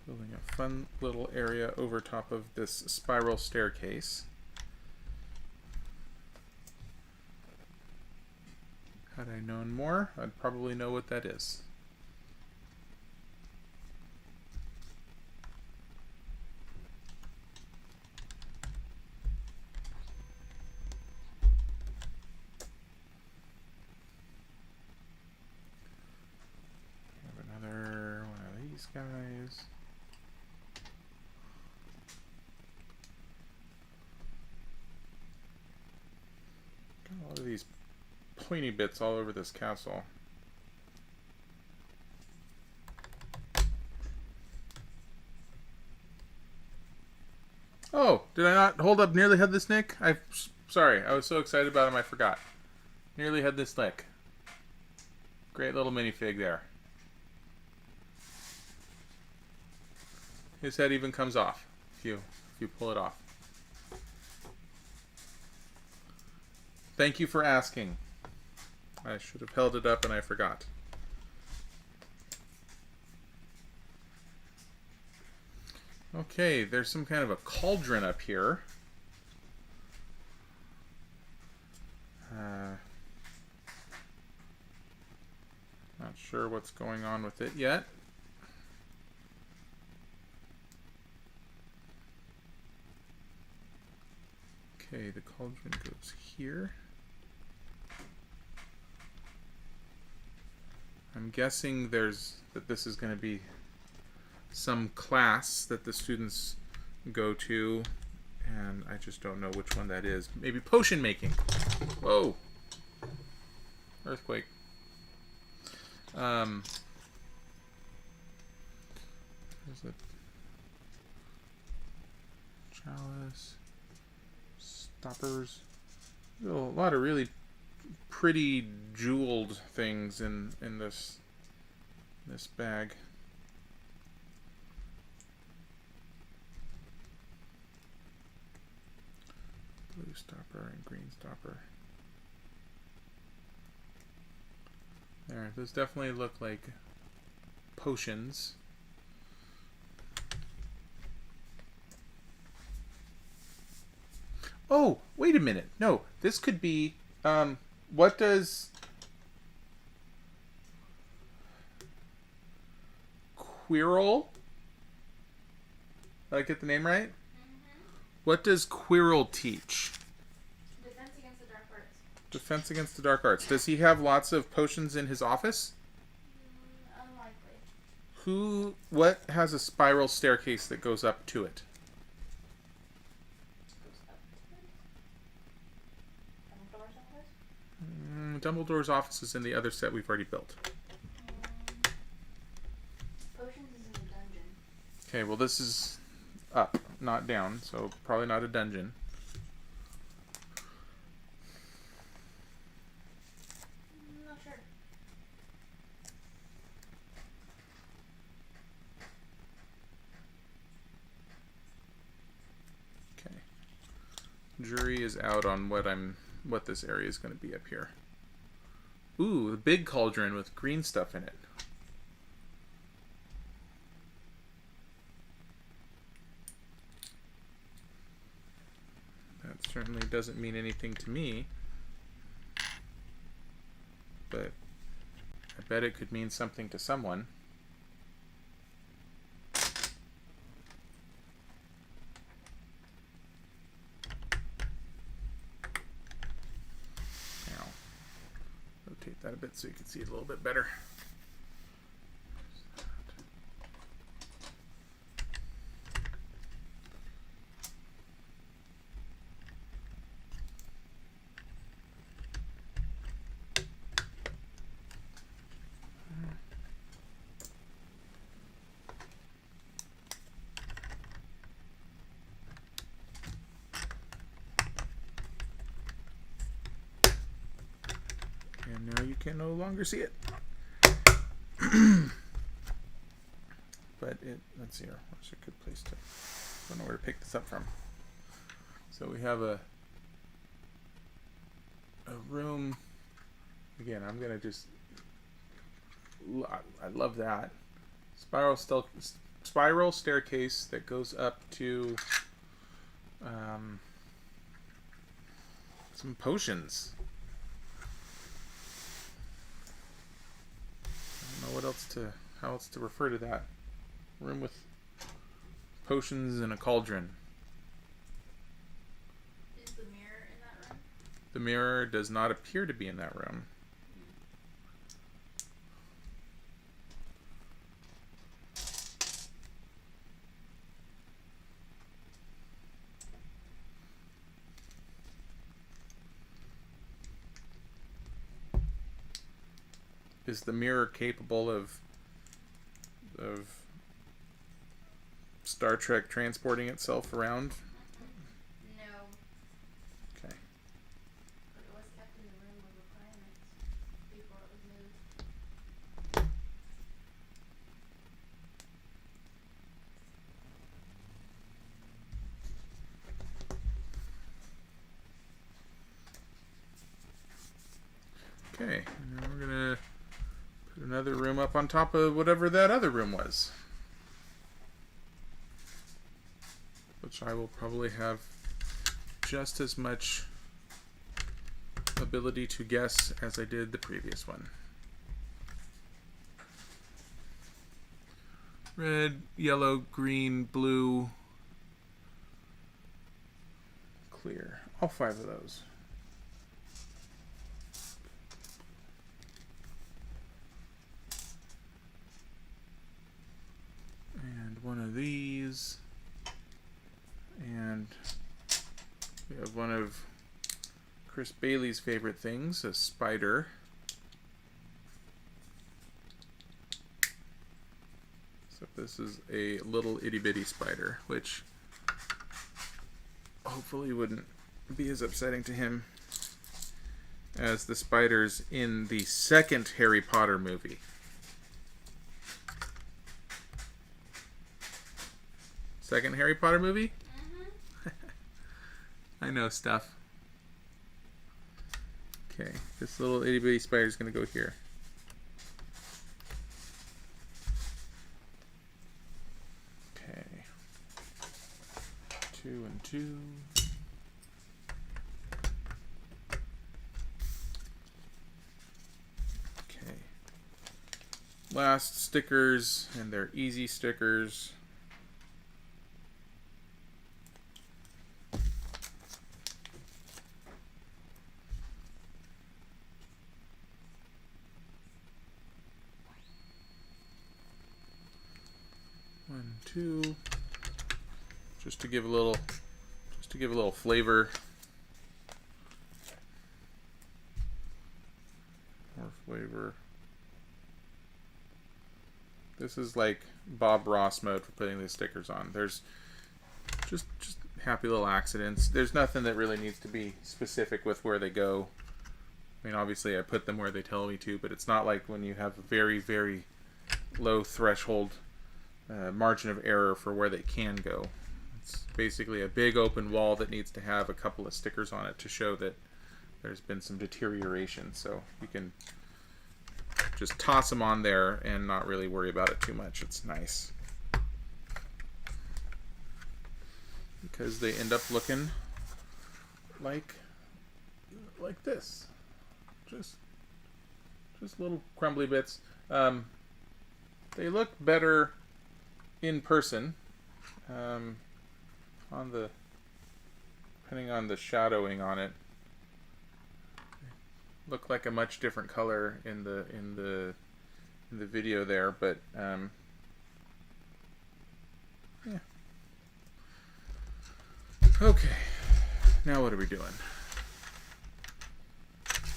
Building a fun little area over top of this spiral staircase. Had I known more, I'd probably know what that is. Have another one of these guys. Got a lot of these pointy bits all over this castle. Oh, did I not hold up Nearly Headless Nick? Sorry, I was so excited about him I forgot. Nearly Headless Nick. Great little minifig there. His head even comes off if you pull it off. Thank you for asking. I should have held it up and I forgot. Okay, there's some kind of a cauldron up here. Not sure what's going on with it yet. Okay, the cauldron goes here. I'm guessing that this is going to be some class that the students go to, and I just don't know which one that is. Maybe potion making. Whoa! Earthquake. There's a chalice. Stoppers. There's a lot of really pretty jeweled things in this bag. Blue stopper and green stopper. There, those definitely look like potions. Oh, wait a minute. No, this could be, what does Quirrell, did I get the name right? Mm-hmm. What does Quirrell teach? Defense against the dark arts. Defense against the dark arts. Does he have lots of potions in his office? Unlikely. What has a spiral staircase that goes up to it? Dumbledore's office? Dumbledore's office is in the other set we've already built. Potions is in the dungeon. Okay, well this is up, not down, so probably not a dungeon. Not sure. Okay. Jury is out on what this area is going to be up here. Ooh, the big cauldron with green stuff in it. That certainly doesn't mean anything to me. But I bet it could mean something to someone. Now, rotate that a bit so you can see it a little bit better. And now you can no longer see it. But let's see here. Where's a good place to, I don't know where to pick this up from. So we have a room. Again, I'm going to just, I love that. Spiral staircase that goes up to some potions. I don't know how else to refer to that. Room with potions and a cauldron. Is the mirror in that room? The mirror does not appear to be in that room. Is the mirror capable of Star Trek transporting itself around? No. Okay. But it was kept in the room of requirements before it was moved. Okay, and now we're gonna put another room up on top of whatever that other room was. Which I will probably have just as much ability to guess as I did the previous one. Red, yellow, green, blue, clear. All 5 of those. And one of these. And we have one of Chris Bailey's favorite things, a spider. Except this is a little itty bitty spider, which hopefully wouldn't be as upsetting to him as the spiders in the second Harry Potter movie. Second Harry Potter movie? I know stuff. Okay, this little itty bitty spider is going to go here. Okay. 2 and 2. Okay. Last stickers, and they're easy stickers. One, two, just to give a little flavor. More flavor. This is like Bob Ross mode for putting these stickers on. There's just happy little accidents. There's nothing that really needs to be specific with where they go. I mean, obviously I put them where they tell me to, but it's not like when you have a very, very low threshold margin of error for where they can go. It's basically a big open wall that needs to have a couple of stickers on it to show that there's been some deterioration. So you can just toss them on there and not really worry about it too much. It's nice because they end up looking like this. Just little crumbly bits. They look better in person, on the depending on the shadowing on it. Look like a much different color in the video there, but yeah. Okay, now what are we doing?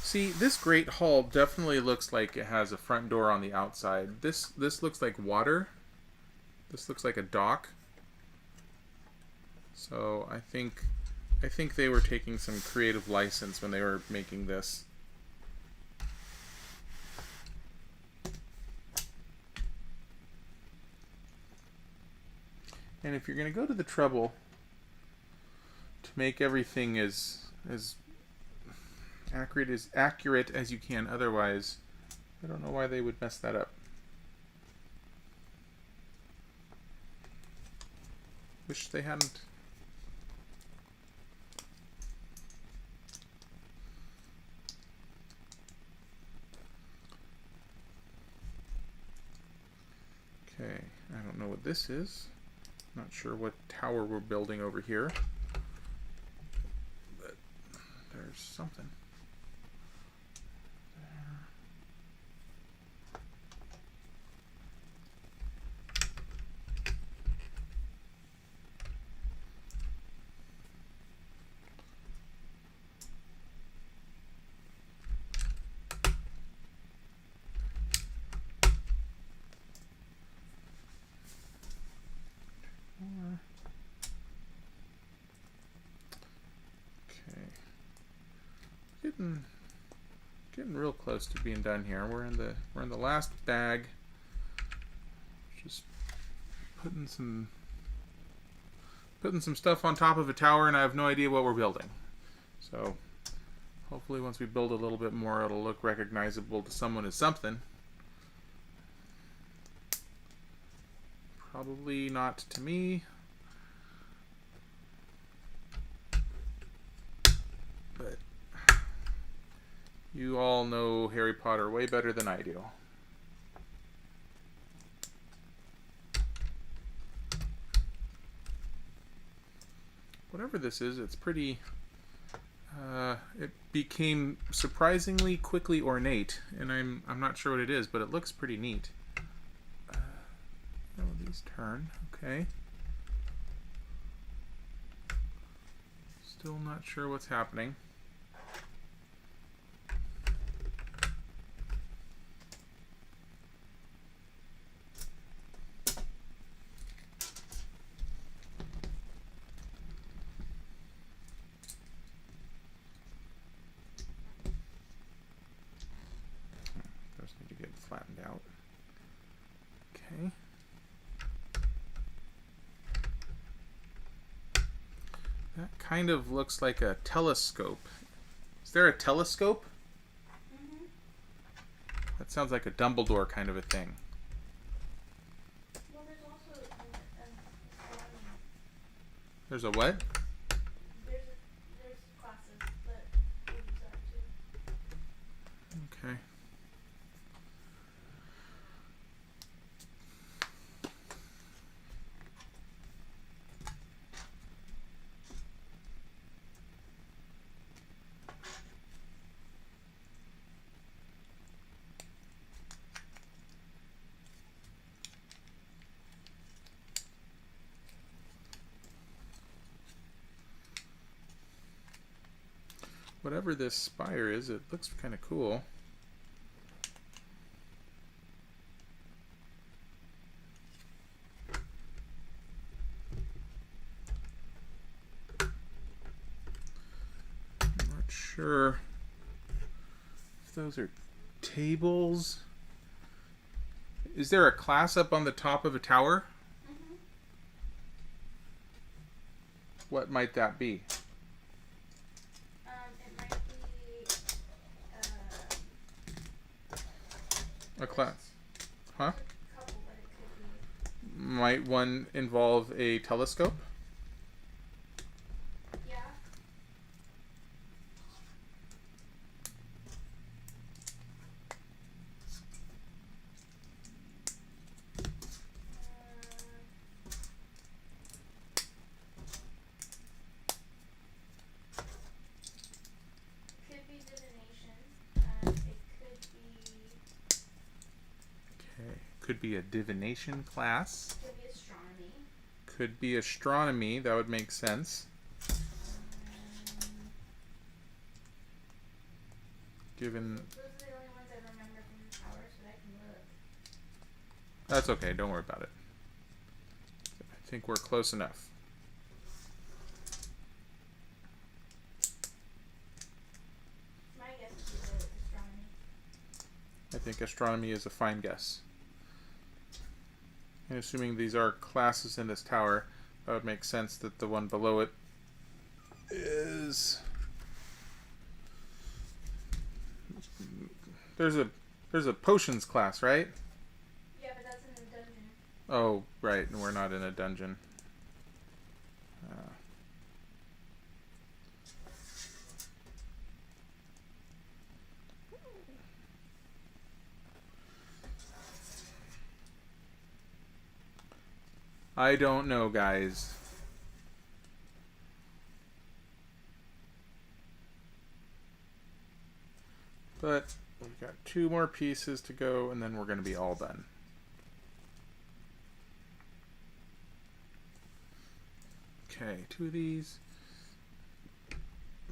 See, this Great Hall definitely looks like it has a front door on the outside. This looks like water. This looks like a dock. So I think they were taking some creative license when they were making this. And if you're going to go to the trouble to make everything as accurate as you can, otherwise, I don't know why they would mess that up. Wish they hadn't. Okay, I don't know what this is. Not sure what tower we're building over here. But there's something. Getting real close to being done here. We're in the last bag. Just putting some stuff on top of a tower, and I have no idea what we're building. So hopefully once we build a little bit more, it'll look recognizable to someone as something. Probably not to me. But you all know Harry Potter way better than I do. Whatever this is, it's pretty... it became surprisingly quickly ornate, and I'm not sure what it is, but it looks pretty neat. Oh, these turn. Okay. Still not sure what's happening. Those need to get flattened out. Okay. That That kind of looks like a telescope. Is there a telescope? Mm-hmm. That sounds like a Dumbledore kind of a thing. Well, there's also astronomy. There's a what? There's classes that use that too. Okay. Whatever this spire is, it looks kind of cool. I'm not sure if those are tables. Is there a class up on the top of a tower? Mm-hmm. What might that be? It might be A class. Huh? a couple, but it could be. Might one involve a telescope? Yeah. Could be divination. It could be. Okay. Could be a divination class. Could be astronomy. Could be astronomy. That would make sense. Given. Those are the only ones I remember from the towers, but I can look. That's okay. Don't worry about it. I think we're close enough. My guess would be astronomy. I think astronomy is a fine guess. And assuming these are classes in this tower, that would make sense that the one below it is... There's a potions class, right? Yeah, but that's in the dungeon. Oh, right, and we're not in a dungeon. I don't know, guys. But we've got 2 more pieces to go, and then we're going to be all done. Okay, 2 of these.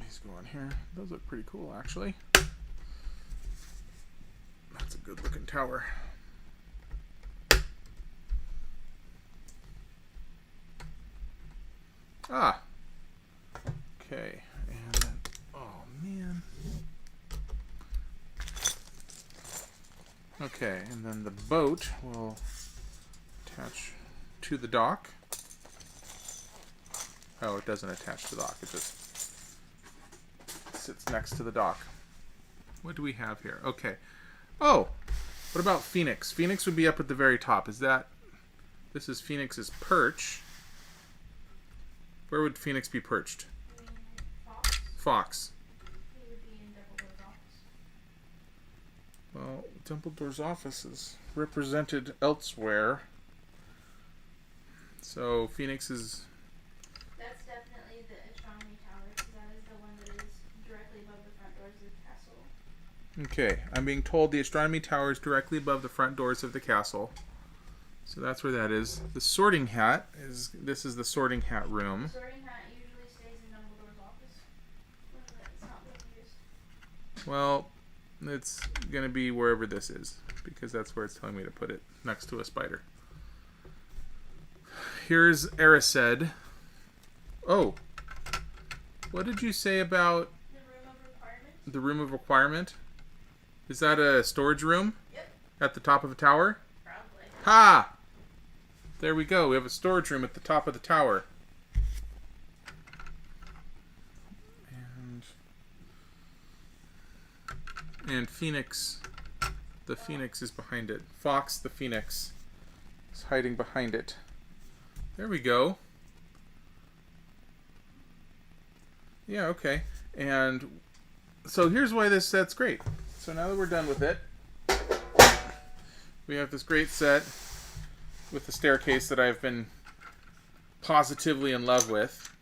These go on here. Those look pretty cool, actually. That's a good looking tower. Ah. Okay, and then, oh man. Okay, and then the boat will attach to the dock. Oh, it doesn't attach to the dock. It just sits next to the dock. What do we have here? Okay. Oh, what about Phoenix? Phoenix would be up at the very top. Is that... This is Phoenix's perch. Where would Phoenix be perched? Fox. Fox. He would be in Dumbledore's office. Well, Dumbledore's office is represented elsewhere. So Phoenix is... That's definitely the astronomy tower, because that is the one that is directly above the front doors of the castle. Okay, I'm being told the astronomy tower is directly above the front doors of the castle. So that's where that is. The sorting hat is... This is the sorting hat room. The sorting hat usually stays in Dumbledore's office when it's not being used. Well, it's going to be wherever this is, because that's where it's telling me to put it, next to a spider. Here's Erised. Oh, what did you say about The room of requirement? the room of requirement? Is that a storage room? Yep, At the top of a tower? probably. Ha! There we go. We have a storage room at the top of the tower. And Phoenix, the Phoenix is behind it. Fox the Phoenix is hiding behind it. There we go. Yeah, okay. And so here's why this set's great. So now that we're done with it, we have this great set with the staircase that I've been positively in love with.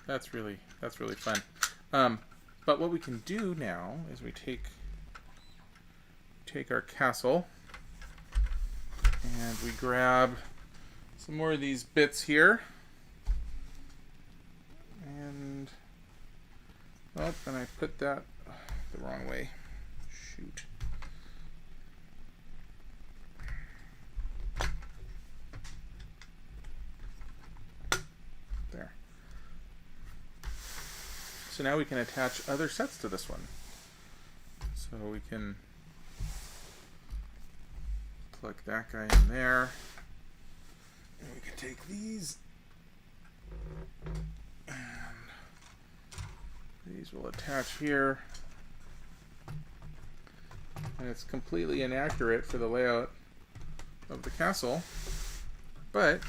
That's really fun. But what we can do now is we take our castle and we grab some more of these bits here. And oh, and I put that the wrong way. Shoot. There. So now we can attach other sets to this one. So we can plug that guy in there. And we can take these. And these will attach here. And it's completely inaccurate for the layout of the castle. But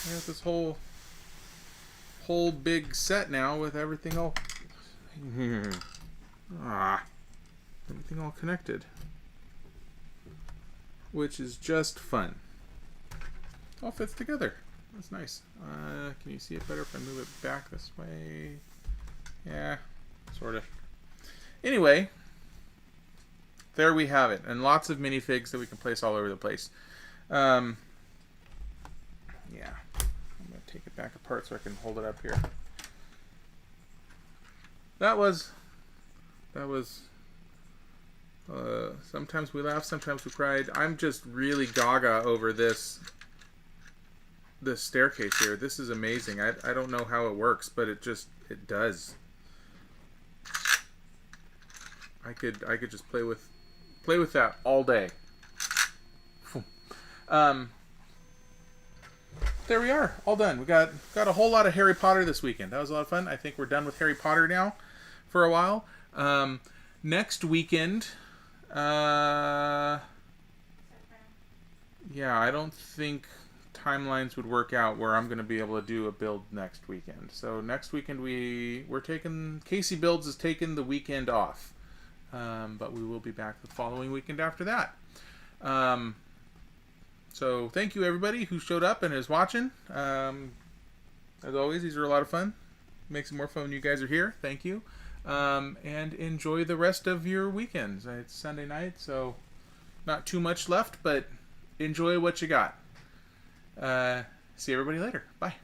we have this whole big set now with everything all everything all connected, which is just fun. It all fits together. That's nice. Can you see it better if I move it back this way? Yeah, sort of. Anyway, there we have it, and lots of minifigs that we can place all over the place. Yeah, I'm gonna take it back apart so I can hold it up here. That was. Sometimes we laughed, sometimes we cried. I'm just really gaga over this staircase here. This is amazing. I don't know how it works, but it does. I could just play with that all day. There we are, all done. We got a whole lot of Harry Potter this weekend. That was a lot of fun. I think we're done with Harry Potter now for a while. Next weekend, yeah, I don't think timelines would work out where I'm going to be able to do a build next weekend. So next weekend we're taking, CaseyBuilds is taking the weekend off. But we will be back the following weekend after that. So thank you everybody who showed up and is watching. As always, these are a lot of fun. Makes it more fun when you guys are here. Thank you. And enjoy the rest of your weekends. It's Sunday night, so not too much left, but enjoy what you got. See everybody later. Bye.